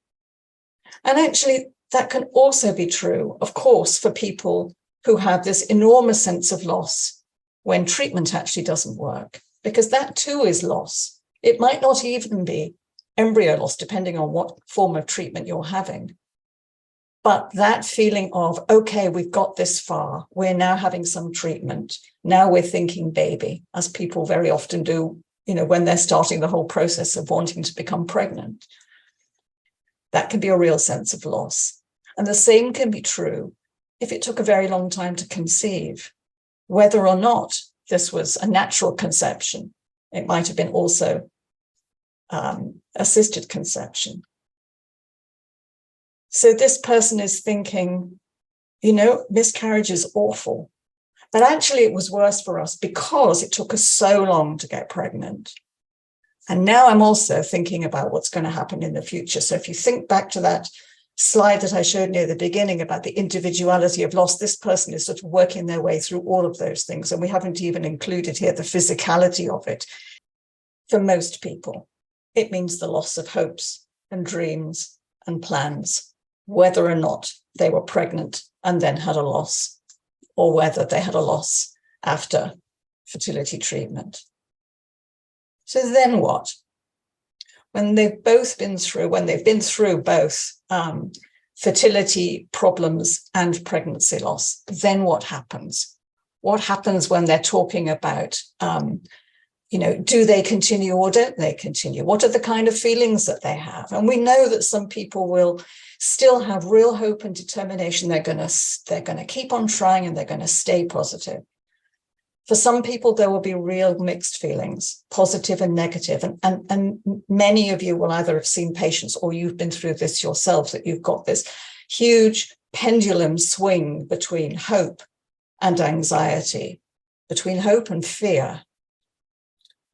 [SPEAKER 5] And actually, that can also be true, of course, for people who have this enormous sense of loss when treatment actually doesn't work, because that too is loss. It might not even be embryo loss, depending on what form of treatment you're having. But that feeling of, okay, we've got this far, we're now having some treatment, now we're thinking baby, as people very often do, you know, when they're starting the whole process of wanting to become pregnant. That can be a real sense of loss. And the same can be true if it took a very long time to conceive, whether or not this was a natural conception. It might have been also assisted conception. So this person is thinking, you know, miscarriage is awful, but actually it was worse for us because it took us so long to get pregnant. And now I'm also thinking about what's going to happen in the future. So if you think back to that slide that I showed near the beginning about the individuality of loss, this person is sort of working their way through all of those things. And we haven't even included here the physicality of it. For most people, it means the loss of hopes and dreams and plans, whether or not they were pregnant and then had a loss, or whether they had a loss after fertility treatment. So then what? When they've been through both fertility problems and pregnancy loss, then what happens? What happens when they're talking about, you know, do they continue or don't they continue? What are the kind of feelings that they have? And we know that some people will still have real hope and determination. They're going to keep on trying and they're going to stay positive. For some people, there will be real mixed feelings, positive and negative. And many of you will either have seen patients or you've been through this yourself, that you've got this huge pendulum swing between hope and anxiety, between hope and fear.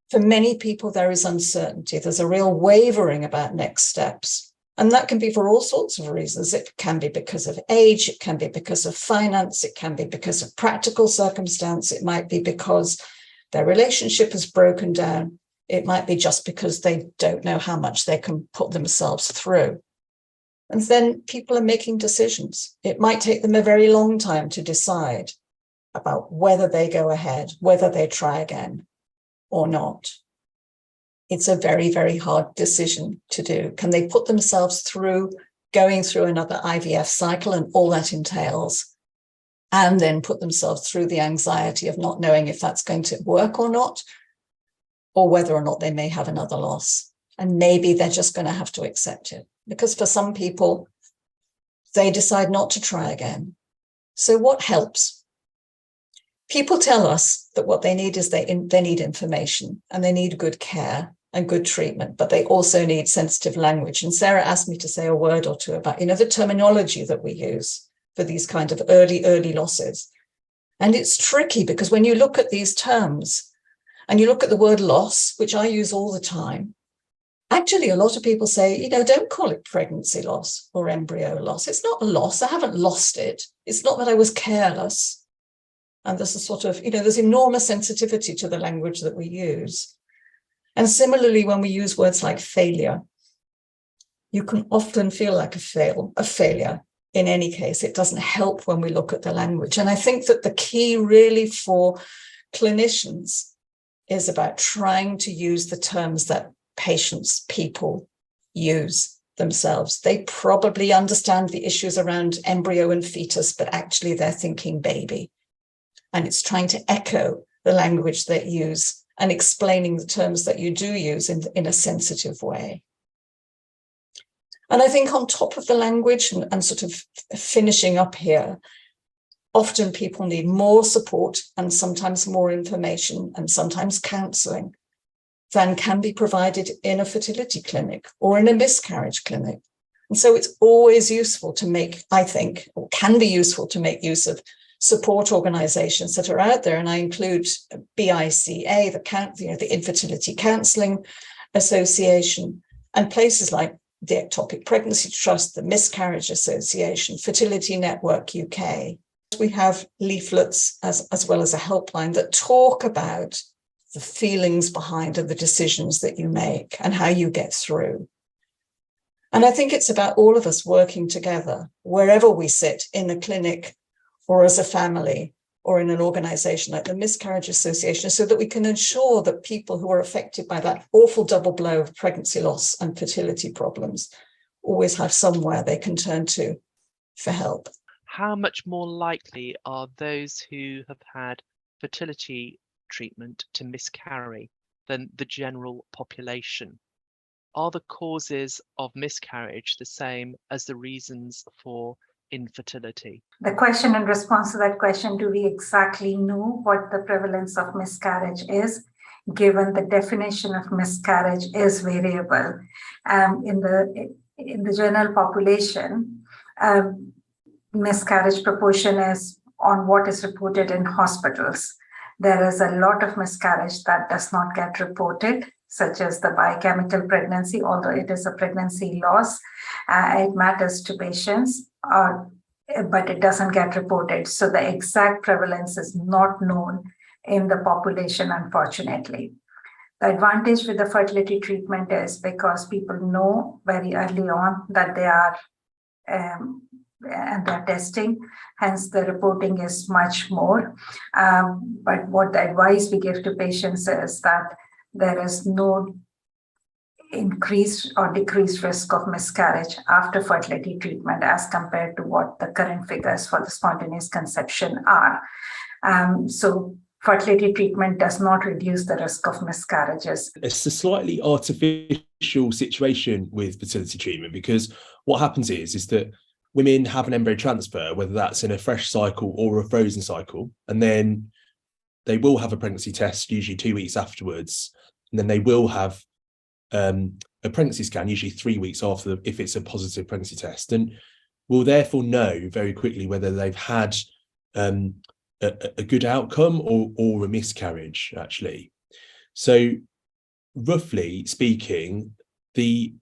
[SPEAKER 5] For many people, there is uncertainty. There's a real wavering about next steps. And that can be for all sorts of reasons. It can be because of age, it can be because of finance, it can be because of practical circumstance, it might be because their relationship has broken down, it might be just because they don't know how much they can put themselves through. And then people are making decisions. It might take them a very long time to decide about whether they go ahead, whether they try again or not. It's a very, very hard decision to do. Can they put themselves through going through another IVF cycle and all that entails, and then put themselves through the anxiety of not knowing if that's going to work or not, or whether or not they may have another loss? And maybe they're just going to have to accept it, because for some people, they decide not to try again. So what helps? People tell us that what they need is they need information, and they need good care and good treatment, but they also need sensitive language. And Sarah asked me to say a word or two about, the terminology that we use for these kind of early losses. And it's tricky, because when you look at these terms and you look at the word loss, which I use all the time, actually a lot of people say, don't call it pregnancy loss or embryo loss. It's not a loss. I haven't lost it. It's not that I was careless. And there's a sort of, there's enormous sensitivity to the language that we use. And similarly, when we use words like failure, you can often feel like a failure. In any case, it doesn't help when we look at the language. And I think that the key really for clinicians is about trying to use the terms that people use themselves. They probably understand the issues around embryo and fetus, but actually they're thinking baby. And it's trying to echo the language that you use and explaining the terms that you do use in a sensitive way. And I think on top of the language and sort of finishing up here, often people need more support and sometimes more information and sometimes counselling than can be provided in a fertility clinic or in a miscarriage clinic. And so it's always useful to make, I think, or can be useful to make use of support organisations that are out there. And I include BICA, the Infertility Counselling Association, and places like the Ectopic Pregnancy Trust, the Miscarriage Association, Fertility Network UK. We have leaflets as well as a helpline that talk about the feelings behind and the decisions that you make and how you get through. And I think it's about all of us working together, wherever we sit, in the clinic or as a family or in an organisation like the Miscarriage Association, so that we can ensure that people who are affected by that awful double blow of pregnancy loss and fertility problems always have somewhere they can turn to for help.
[SPEAKER 1] How much more likely are those who have had fertility treatment to miscarry than the general population? Are the causes of miscarriage the same as the reasons for infertility?
[SPEAKER 2] The question in response to that question, do we exactly know what the prevalence of miscarriage is, given the definition of miscarriage is variable? In the general population, miscarriage proportion is on what is reported in hospitals. There is a lot of miscarriage that does not get reported, such as the biochemical pregnancy, although it is a pregnancy loss. It matters to patients, but it doesn't get reported. So the exact prevalence is not known in the population, unfortunately. The advantage with the fertility treatment is because people know very early on that they are and they're testing, hence the reporting is much more. But what the advice we give to patients is that there is no increased or decreased risk of miscarriage after fertility treatment as compared to what the current figures for the spontaneous conception are. So fertility treatment does not reduce the risk of miscarriages.
[SPEAKER 4] It's a slightly artificial situation with fertility treatment, because what happens is that women have an embryo transfer, whether that's in a fresh cycle or a frozen cycle, and then they will have a pregnancy test usually 2 weeks afterwards, and then they will have a pregnancy scan usually 3 weeks after, if it's a positive pregnancy test, and will therefore know very quickly whether they've had a good outcome or a miscarriage, actually. So roughly speaking, the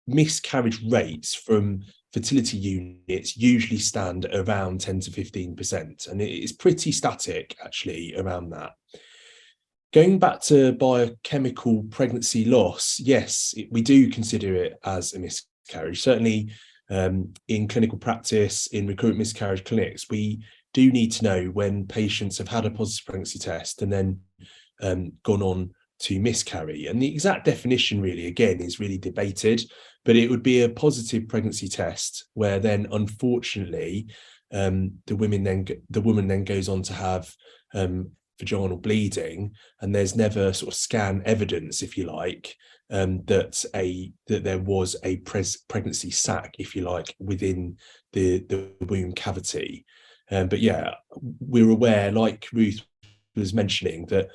[SPEAKER 4] miscarriage rates from fertility units usually stand around 10 to 15%, and it's pretty static actually around that. Going back to biochemical pregnancy loss, yes, we do consider it as a miscarriage. Certainly in clinical practice, in recurrent miscarriage clinics, we do need to know when patients have had a positive pregnancy test and then gone on to miscarry. And the exact definition really, again, is really debated, but it would be a positive pregnancy test where then, unfortunately, the woman then goes on to have vaginal bleeding, and there's never sort of scan evidence, if you like, that there was a pregnancy sac, if you like, within the womb cavity. But yeah, we're aware, like Ruth was mentioning, that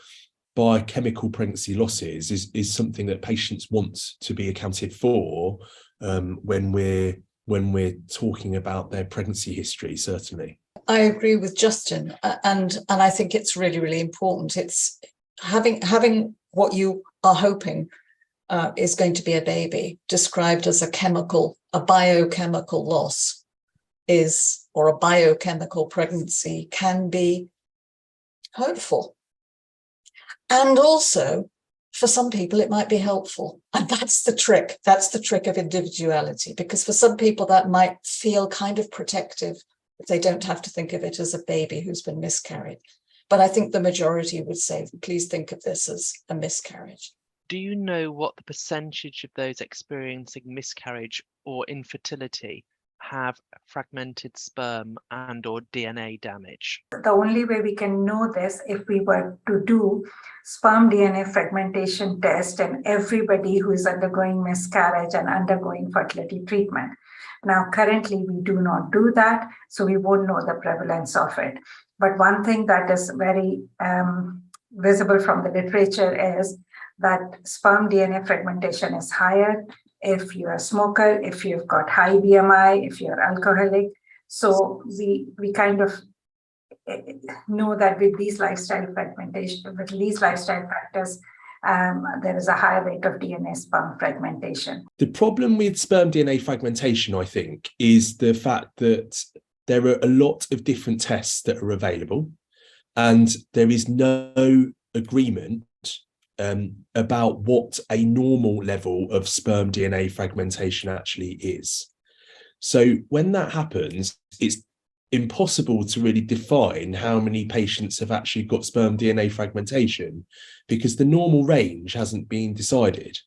[SPEAKER 4] biochemical pregnancy losses is something that patients want to be accounted for when we're talking about their pregnancy history, certainly.
[SPEAKER 5] I agree with Justin, and I think it's really, really important. It's having what you are hoping is going to be a baby described as a biochemical loss or a biochemical pregnancy can be hurtful. And also, for some people, it might be helpful. And that's the trick. That's the trick of individuality, because for some people that might feel kind of protective if they don't have to think of it as a baby who's been miscarried. But I think the majority would say, please think of this as a miscarriage.
[SPEAKER 1] Do you know what the percentage of those experiencing miscarriage or infertility have fragmented sperm and or DNA damage?
[SPEAKER 2] The only way we can know this if we were to do sperm DNA fragmentation test in everybody who is undergoing miscarriage and undergoing fertility treatment. Now, currently, we do not do that, so we won't know the prevalence of it. But one thing that is very visible from the literature is that sperm DNA fragmentation is higher if you're a smoker, if you've got high BMI, if you're alcoholic. So we kind of know that with these lifestyle fragmentation, with these lifestyle factors, there is a higher rate of DNA sperm fragmentation.
[SPEAKER 4] The problem with sperm DNA fragmentation, I think, is the fact that there are a lot of different tests that are available, and there is no agreement about what a normal level of sperm DNA fragmentation actually is. So when that happens, it's impossible to really define how many patients have actually got sperm DNA fragmentation, because the normal range hasn't been decided.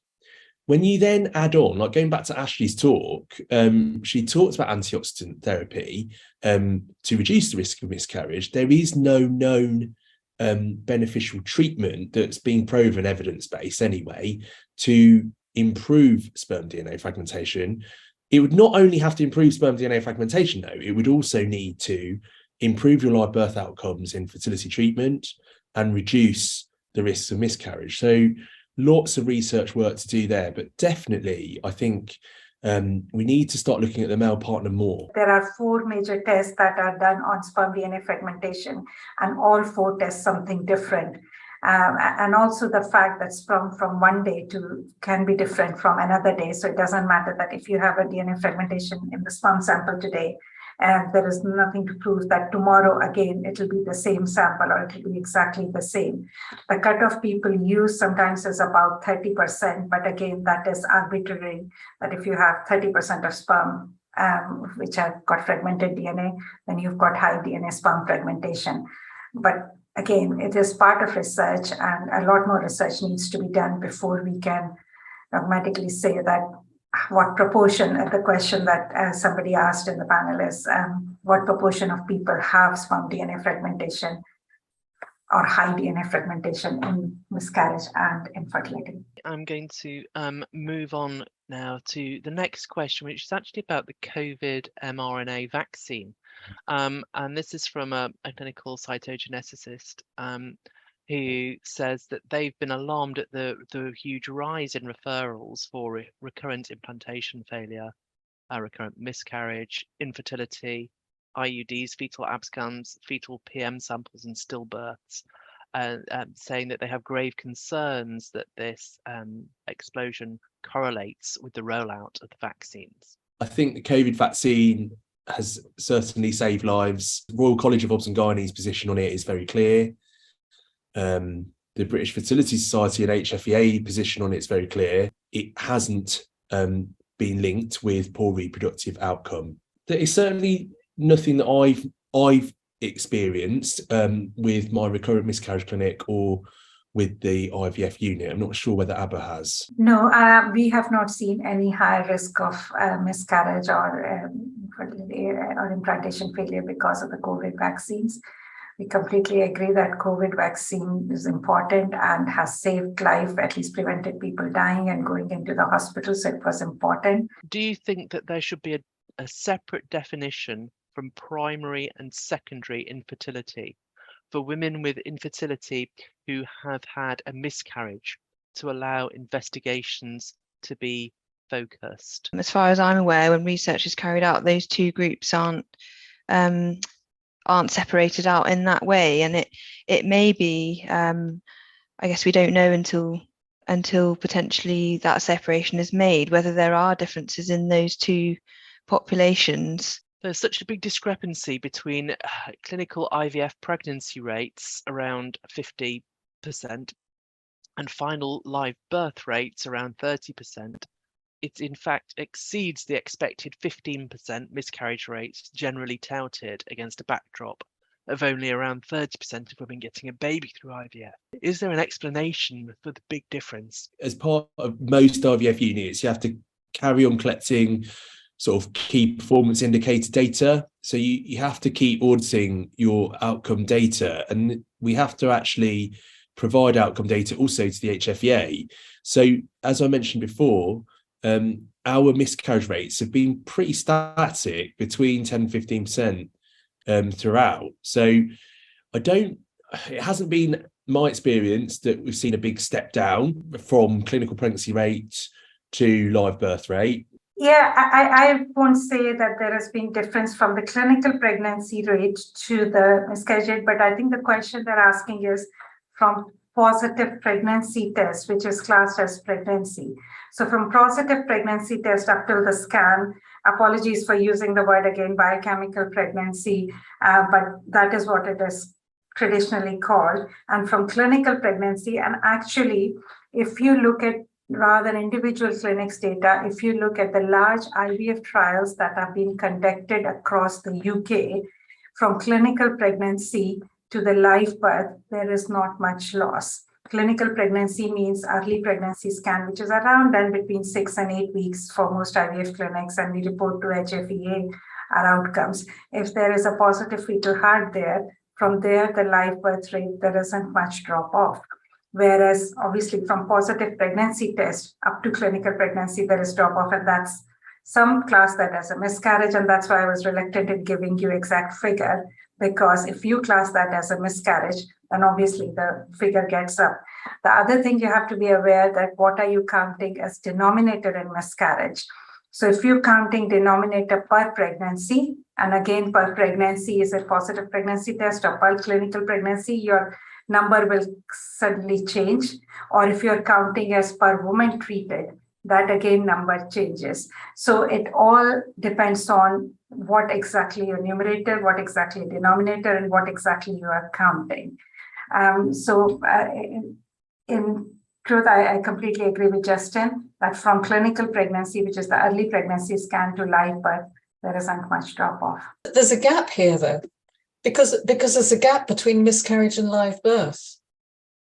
[SPEAKER 4] When you then add on, like going back to Ashleigh's talk, she talked about antioxidant therapy to reduce the risk of miscarriage. There is no known beneficial treatment that's being proven evidence-based anyway to improve sperm DNA fragmentation. It would not only have to improve sperm DNA fragmentation, though, it would also need to improve your live birth outcomes in fertility treatment and reduce the risks of miscarriage. So lots of research work to do there, but definitely I think we need to start looking at the male partner more.
[SPEAKER 2] There are 4 major tests that are done on sperm DNA fragmentation, and all 4 test something different. And also the fact that sperm from one day can be different from another day. So it doesn't matter that if you have a DNA fragmentation in the sperm sample today, and there is nothing to prove that tomorrow again it will be the same sample or it will be exactly the same. The cutoff people use sometimes is about 30%, but again that is arbitrary, that if you have 30% of sperm which have got fragmented DNA, then you've got high DNA sperm fragmentation. But again, it is part of research, and a lot more research needs to be done before we can dogmatically say that what proportion, the question that somebody asked in the panel is, what proportion of people have sperm DNA fragmentation or high DNA fragmentation in miscarriage and infertility?
[SPEAKER 1] I'm going to move on now to the next question, which is actually about the COVID mRNA vaccine. And this is from a clinical cytogeneticist who says that they've been alarmed at the huge rise in referrals for recurrent implantation failure, recurrent miscarriage, infertility, IUDs, fetal abscons, fetal PM samples, and stillbirths, saying that they have grave concerns that this explosion correlates with the rollout of the vaccines?
[SPEAKER 4] I think the COVID vaccine has certainly saved lives. The Royal College of Obs and Gynae's position on it is very clear. The British Fertility Society and HFEA position on it is very clear. It hasn't been linked with poor reproductive outcome. There is certainly nothing that I've experienced with my recurrent miscarriage clinic or with the IVF unit. I'm not sure whether Abha has.
[SPEAKER 2] No, we have not seen any high risk of miscarriage or implantation failure because of the COVID vaccines. We completely agree that COVID vaccine is important and has saved life, at least prevented people dying and going into the hospital, so it was important.
[SPEAKER 1] Do you think that there should be a separate definition from primary and secondary infertility for women with infertility who have had a miscarriage to allow investigations to be focused?
[SPEAKER 3] As far as I'm aware, when research is carried out, those two groups aren't separated out in that way, and it may be, I guess we don't know until potentially that separation is made, whether there are differences in those two populations.
[SPEAKER 1] There's such a big discrepancy between clinical IVF pregnancy rates around 50% and final live birth rates around 30%. It in fact exceeds the expected 15% miscarriage rates generally touted against a backdrop of only around 30% of women getting a baby through IVF. Is there an explanation for the big difference?
[SPEAKER 4] As part of most IVF units, you have to carry on collecting sort of key performance indicator data. So you have to keep auditing your outcome data, and we have to actually provide outcome data also to the HFEA. So as I mentioned before, our miscarriage rates have been pretty static between 10 and 15% throughout. So it hasn't been my experience that we've seen a big step down from clinical pregnancy rate to live birth rate.
[SPEAKER 2] Yeah, I won't say that there has been difference from the clinical pregnancy rate to the miscarriage rate, but I think the question they're asking is from positive pregnancy test, which is classed as pregnancy. So from positive pregnancy test up till the scan, apologies for using the word again, biochemical pregnancy, but that is what it is traditionally called. And from clinical pregnancy, and actually, if you look at rather than individual clinics data, if you look at the large IVF trials that have been conducted across the UK, from clinical pregnancy to the live birth, there is not much loss. Clinical pregnancy means early pregnancy scan, which is around done between 6 and 8 weeks for most IVF clinics, and we report to HFEA our outcomes. If there is a positive fetal heart there, from there, the live birth rate, there isn't much drop off. Whereas obviously from positive pregnancy test up to clinical pregnancy, there is drop off, and that's some class that as a miscarriage. And that's why I was reluctant in giving you exact figure, because if you class that as a miscarriage, then obviously the figure gets up. The other thing you have to be aware that what are you counting as denominator in miscarriage? So if you're counting denominator per pregnancy, and again, per pregnancy is a positive pregnancy test or per clinical pregnancy, your number will suddenly change. Or if you're counting as per woman treated, that again number changes. So it all depends on what exactly your numerator, what exactly denominator, and what exactly you are counting. In truth, I completely agree with Justin that from clinical pregnancy, which is the early pregnancy scan, to live birth, there isn't much drop off.
[SPEAKER 5] There's a gap here though, because there's a gap between miscarriage and live birth.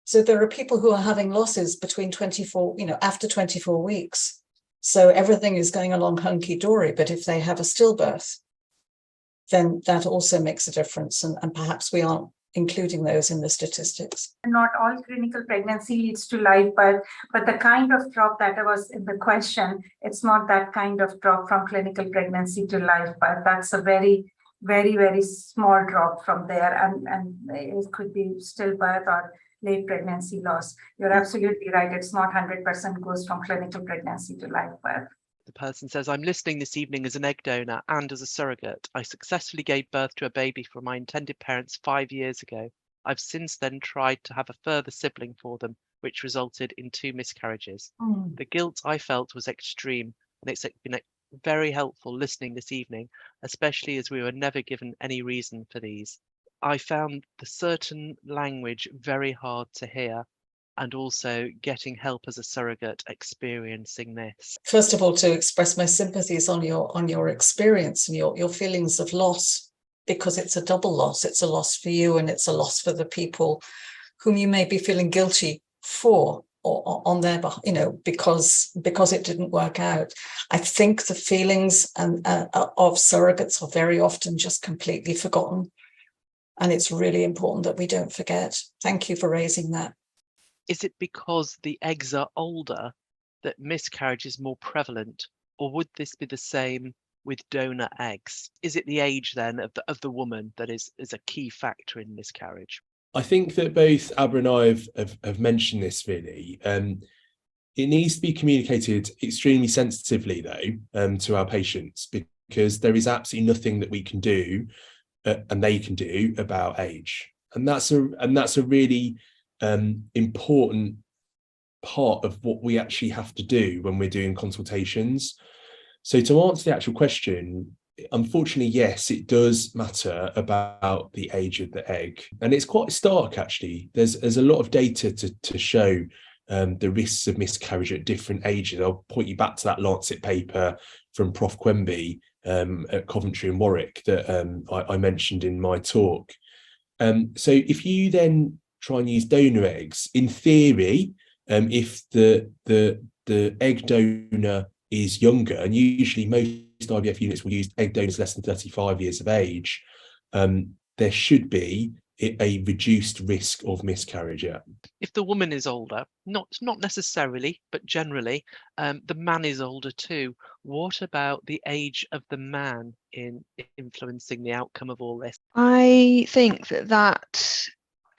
[SPEAKER 5] So there are people who are having losses between 24, after 24 weeks. So everything is going along hunky-dory, but if they have a stillbirth, then that also makes a difference. And perhaps we aren't including those in the statistics.
[SPEAKER 2] Not all clinical pregnancy leads to live birth, but the kind of drop that was in the question, it's not that kind of drop from clinical pregnancy to live birth. That's a very, very, very small drop from there. And it could be stillbirth or late pregnancy loss. You're absolutely right. It's not 100% goes from clinical pregnancy to live birth.
[SPEAKER 1] The person says, I'm listening this evening as an egg donor and as a surrogate. I successfully gave birth to a baby for my intended parents 5 years ago. I've since then tried to have a further sibling for them, which resulted in 2 miscarriages. The guilt I felt was extreme, and it's been very helpful listening this evening, especially as we were never given any reason for these. I found the certain language very hard to hear, and also getting help as a surrogate experiencing this.
[SPEAKER 5] First of all, to express my sympathies on your experience and your feelings of loss, because it's a double loss. It's a loss for you, and it's a loss for the people whom you may be feeling guilty for, or on their behalf, because it didn't work out. I think the feelings of surrogates are very often just completely forgotten, and it's really important that we don't forget. Thank you for raising that.
[SPEAKER 1] Is it because the eggs are older that miscarriage is more prevalent, or would this be the same with donor eggs? Is it the age then of the woman that is a key factor in miscarriage?
[SPEAKER 4] I think that both Abha and I have mentioned this really. It needs to be communicated extremely sensitively though to our patients, because there is absolutely nothing that we can do and they can do about age, and that's a really important part of what we actually have to do when we're doing consultations. So to answer the actual question, unfortunately, yes, it does matter about the age of the egg, and it's quite stark actually. There's a lot of data to show the risks of miscarriage at different ages. I'll point you back to that Lancet paper from Prof Quemby at Coventry and Warwick that I mentioned in my talk. So if you then try and use donor eggs, in theory, if the egg donor is younger, and usually most IVF units will use egg donors less than 35 years of age, there should be a reduced risk of miscarriage. Yeah. If
[SPEAKER 1] the woman is older, not necessarily, but generally, the man is older too. What about the age of the man in influencing the outcome of all this?
[SPEAKER 3] I think that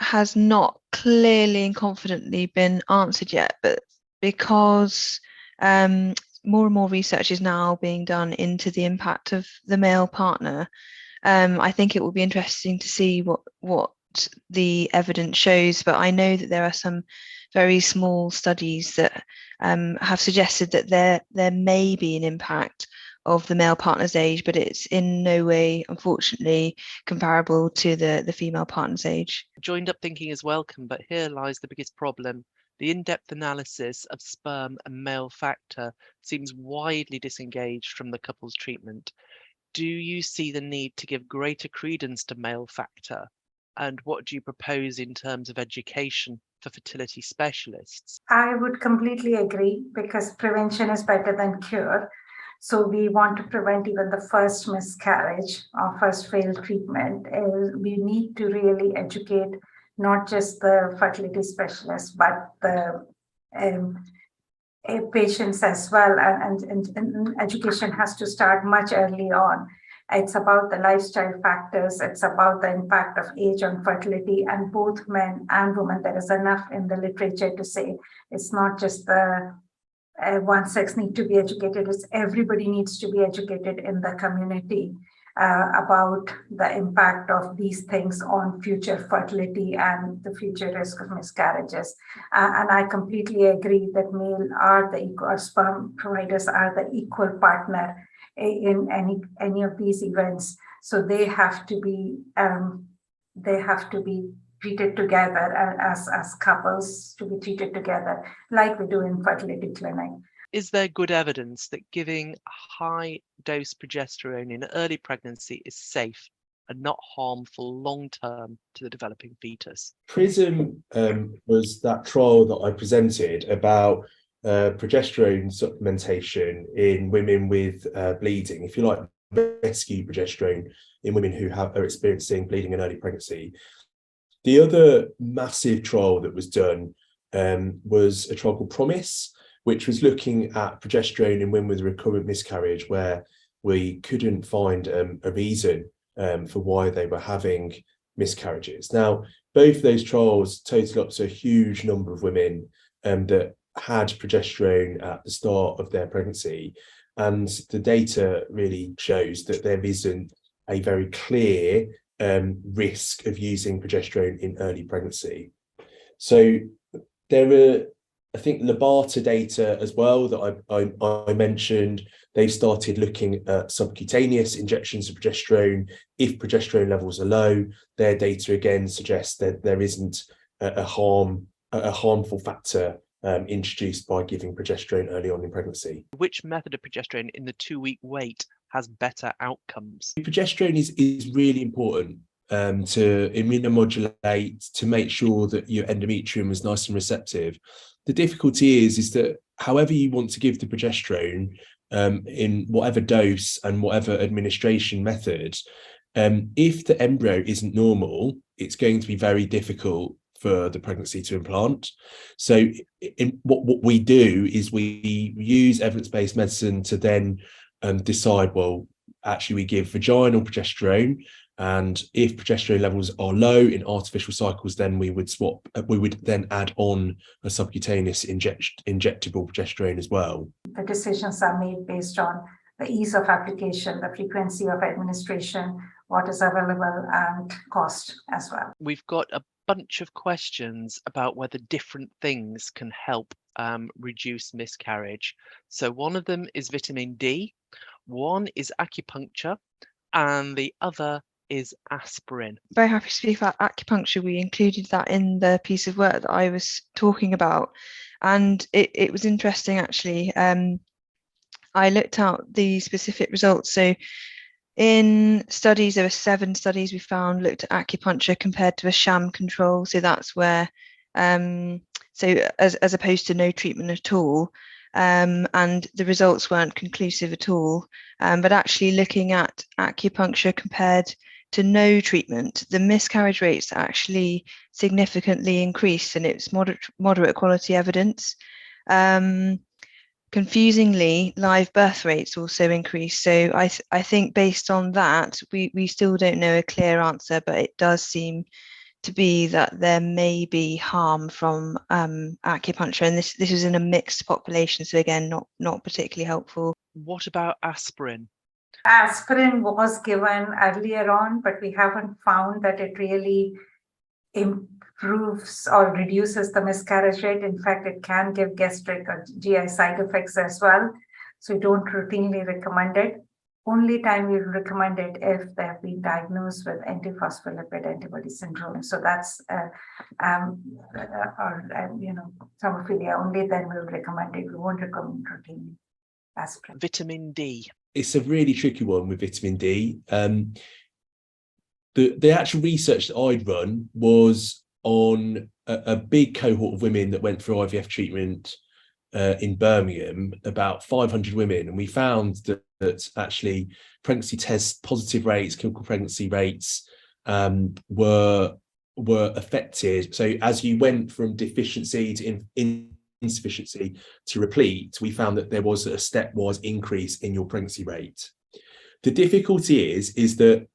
[SPEAKER 3] has not clearly and confidently been answered yet, but because more and more research is now being done into the impact of the male partner, I think it will be interesting to see what the evidence shows. But I know that there are some very small studies that have suggested that there may be an impact of the male partner's age, but it's in no way, unfortunately, comparable to the female partner's age.
[SPEAKER 1] Joined up thinking is welcome, but here lies the biggest problem. The in-depth analysis of sperm and male factor seems widely disengaged from the couple's treatment. Do you see the need to give greater credence to male factor? And what do you propose in terms of education for fertility specialists?
[SPEAKER 2] I would completely agree, because prevention is better than cure. So we want to prevent even the first miscarriage or first failed treatment. We need to really educate not just the fertility specialists, but the patients as well. And education has to start much early on. It's about the lifestyle factors. It's about the impact of age on fertility, and both men and women. There is enough in the literature to say it's not just the one sex need to be educated. It's everybody needs to be educated in the community about the impact of these things on future fertility and the future risk of miscarriages. And I completely agree that male are the equal, or sperm providers are the equal partner in any of these events. So they have to be treated together as couples, to be treated together like we do in fertility clinic.
[SPEAKER 1] Is there good evidence that giving high dose progesterone in early pregnancy is safe and not harmful long-term to the developing fetus?
[SPEAKER 4] PRISM was that trial that I presented about progesterone supplementation in women with bleeding, if you like, rescue progesterone in women who are experiencing bleeding in early pregnancy. The other massive trial that was done was a trial called PROMISE, which was looking at progesterone in women with recurrent miscarriage, where we couldn't find a reason for why they were having miscarriages. Now, both of those trials totaled up to a huge number of women that had progesterone at the start of their pregnancy, and the data really shows that there isn't a very clear risk of using progesterone in early pregnancy. So there are, I think, Labata data as well that I mentioned. They've started looking at subcutaneous injections of progesterone. If progesterone levels are low, their data again suggests that there isn't a harmful factor introduced by giving progesterone early on in pregnancy.
[SPEAKER 1] Which method of progesterone in the 2-week wait has better outcomes?
[SPEAKER 4] Progesterone is really important to immunomodulate, to make sure that your endometrium is nice and receptive. The difficulty is that however you want to give the progesterone, in whatever dose and whatever administration method, if the embryo isn't normal, it's going to be very difficult for the pregnancy to implant. So what we do is we use evidence-based medicine to then decide, well, actually we give vaginal progesterone, and if progesterone levels are low in artificial cycles, then we would then add on a subcutaneous injectable progesterone as well.
[SPEAKER 2] The decisions are made based on the ease of application, the frequency of administration, what is available, and cost as well.
[SPEAKER 1] We've got a bunch of questions about whether different things can help reduce miscarriage. So one of them is vitamin D, one is acupuncture, and the other is aspirin.
[SPEAKER 3] Very happy to speak about acupuncture. We included that in the piece of work that I was talking about, and it was interesting actually. I looked out the specific results. So in studies, there were 7 studies we found looked at acupuncture compared to a sham control. So that's where, so as opposed to no treatment at all. And the results weren't conclusive at all. But actually looking at acupuncture compared to no treatment, the miscarriage rates actually significantly increased, and it's moderate quality evidence. Confusingly, live birth rates also increased. So I think based on that, we still don't know a clear answer, but it does seem to be that there may be harm from acupuncture, and this is in a mixed population, so again, not particularly helpful.
[SPEAKER 1] What about aspirin?
[SPEAKER 2] Aspirin was given earlier on, but we haven't found that it really improves or reduces the miscarriage rate. In fact, it can give gastric or GI side effects as well. So we don't routinely recommend it. Only time we recommend it if they have been diagnosed with antiphospholipid antibody syndrome. So that's thermophilia. Only then we'll recommend it. We won't recommend routinely aspirin.
[SPEAKER 1] Vitamin D.
[SPEAKER 4] It's a really tricky one with vitamin D. The actual research that I'd run was on a big cohort of women that went through IVF treatment in Birmingham, about 500 women, and we found that actually pregnancy test positive rates, clinical pregnancy rates were affected. So as you went from deficiency to insufficiency to replete, we found that there was a stepwise increase in your pregnancy rate. The difficulty is that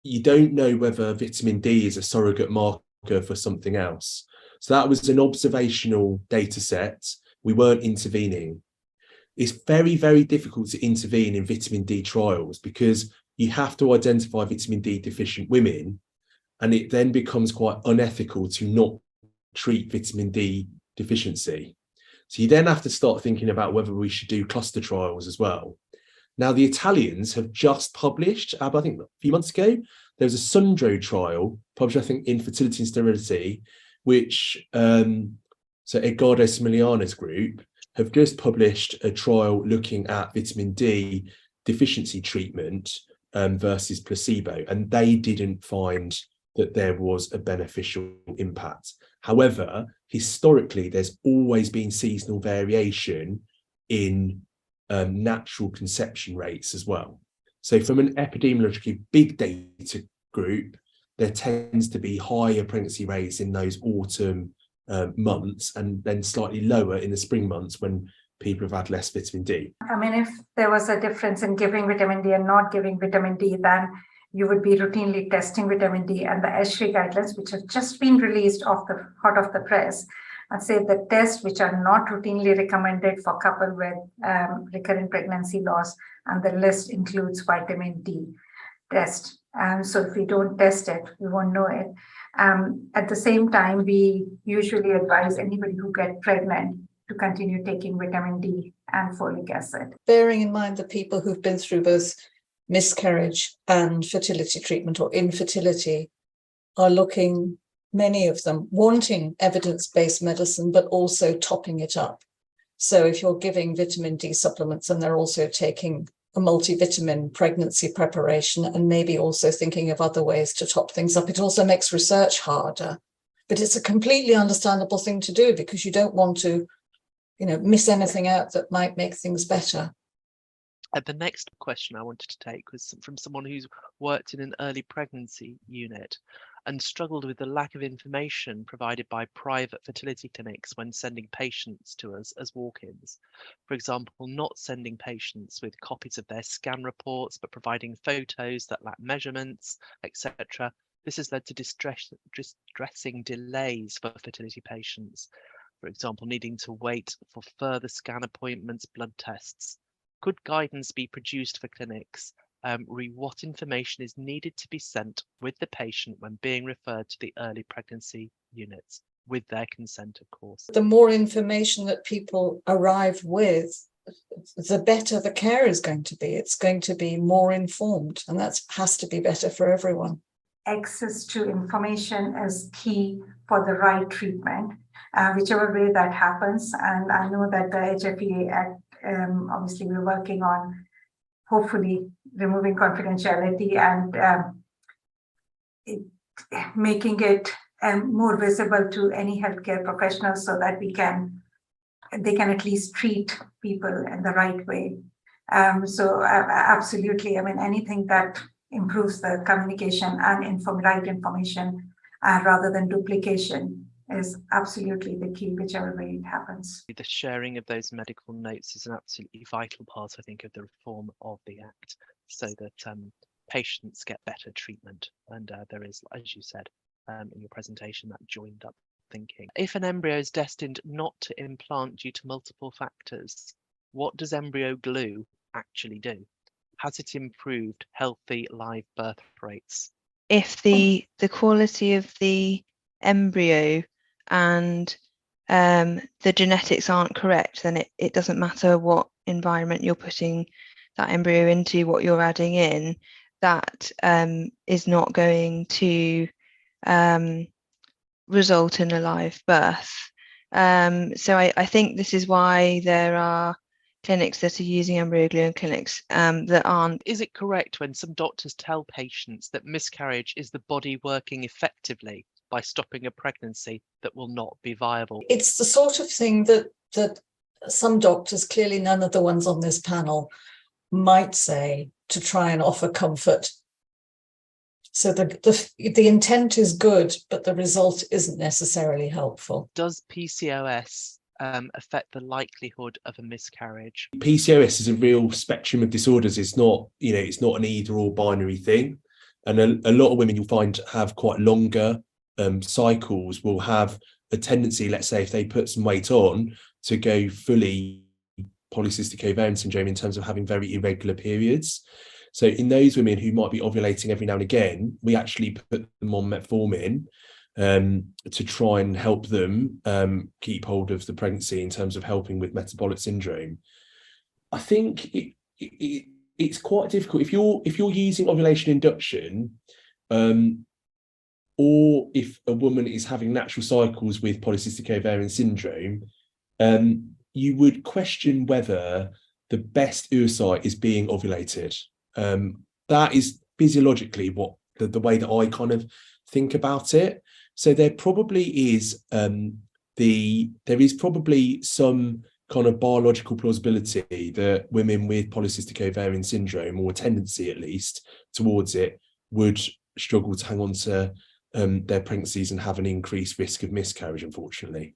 [SPEAKER 4] you don't know whether vitamin D is a surrogate marker for something else. So that was an observational data set. We weren't intervening. It's very, very difficult to intervene in vitamin D trials because you have to identify vitamin D deficient women, and it then becomes quite unethical to not treat vitamin D deficiency. So you then have to start thinking about whether we should do cluster trials as well. Now, the Italians have just published, I think a few months ago, there was a Sundro trial published, I think, in Fertility and Sterility, which, so Edgardo Simigliano's group have just published a trial looking at vitamin D deficiency treatment versus placebo, and they didn't find that there was a beneficial impact. However, historically, there's always been seasonal variation in natural conception rates as well. So from an epidemiologically big data group, there tends to be higher pregnancy rates in those autumn months, and then slightly lower in the spring months when people have had less vitamin D.
[SPEAKER 2] I mean, if there was a difference in giving vitamin D and not giving vitamin D, then you would be routinely testing vitamin D, and the Ashleigh guidelines, which have just been released hot off the press, and say the tests which are not routinely recommended for couple with recurrent pregnancy loss, and the list includes vitamin D test. So if we don't test it, we won't know it. At the same time, we usually advise anybody who gets pregnant to continue taking vitamin D and folic acid.
[SPEAKER 5] Bearing in mind the people who've been through both miscarriage and fertility treatment or infertility are looking, many of them, wanting evidence-based medicine, but also topping it up. So if you're giving vitamin D supplements and they're also taking a multivitamin pregnancy preparation and maybe also thinking of other ways to top things up, it also makes research harder. But it's a completely understandable thing to do because you don't want to, miss anything out that might make things better.
[SPEAKER 1] The next question I wanted to take was from someone who's worked in an early pregnancy unit and struggled with the lack of information provided by private fertility clinics when sending patients to us as walk-ins. For example, not sending patients with copies of their scan reports, but providing photos that lack measurements, etc. This has led to distressing delays for fertility patients. For example, needing to wait for further scan appointments, blood tests. Could guidance be produced for clinics re what information is needed to be sent with the patient when being referred to the early pregnancy units, with their consent, of course?
[SPEAKER 5] The more information that people arrive with, the better the care is going to be. It's going to be more informed, and that has to be better for everyone.
[SPEAKER 2] Access to information is key for the right treatment, whichever way that happens. And I know that the HFEA Act, obviously we're working on hopefully removing confidentiality and making it more visible to any healthcare professionals so that they can at least treat people in the right way. So absolutely, I mean, anything that improves the communication and right information rather than duplication is absolutely the key, whichever way it happens.
[SPEAKER 1] The sharing of those medical notes is an absolutely vital part, I think, of the reform of the Act, so that patients get better treatment. And there is, as you said in your presentation, that joined up thinking. If an embryo is destined not to implant due to multiple factors, what does embryo glue actually do? Has it improved healthy live birth rates?
[SPEAKER 3] If the quality of the embryo and the genetics aren't correct, then it doesn't matter what environment you're putting that embryo into, what you're adding in, that is not going to result in a live birth. So I think this is why there are clinics that are using embryo glue and clinics that aren't.
[SPEAKER 1] Is it correct when some doctors tell patients that miscarriage is the body working effectively by stopping a pregnancy that will not be viable?
[SPEAKER 5] It's the sort of thing that some doctors, clearly none of the ones on this panel, might say to try and offer comfort. So the intent is good, but the result isn't necessarily helpful.
[SPEAKER 1] Does PCOS affect the likelihood of a miscarriage?
[SPEAKER 4] PCOS is a real spectrum of disorders. It's not, it's not an either or binary thing. And a lot of women you'll find have quite longer cycles, will have a tendency, let's say if they put some weight on, to go fully polycystic ovarian syndrome in terms of having very irregular periods. So in those women who might be ovulating every now and again, we actually put them on metformin to try and help them keep hold of the pregnancy in terms of helping with metabolic syndrome. I think it's quite difficult if you're using ovulation induction, or if a woman is having natural cycles with polycystic ovarian syndrome, you would question whether the best oocyte is being ovulated. That is physiologically what the way that I kind of think about it. So there probably is there is probably some kind of biological plausibility that women with polycystic ovarian syndrome, or a tendency at least towards it, would struggle to hang on to their pregnancies and have an increased risk of miscarriage, unfortunately.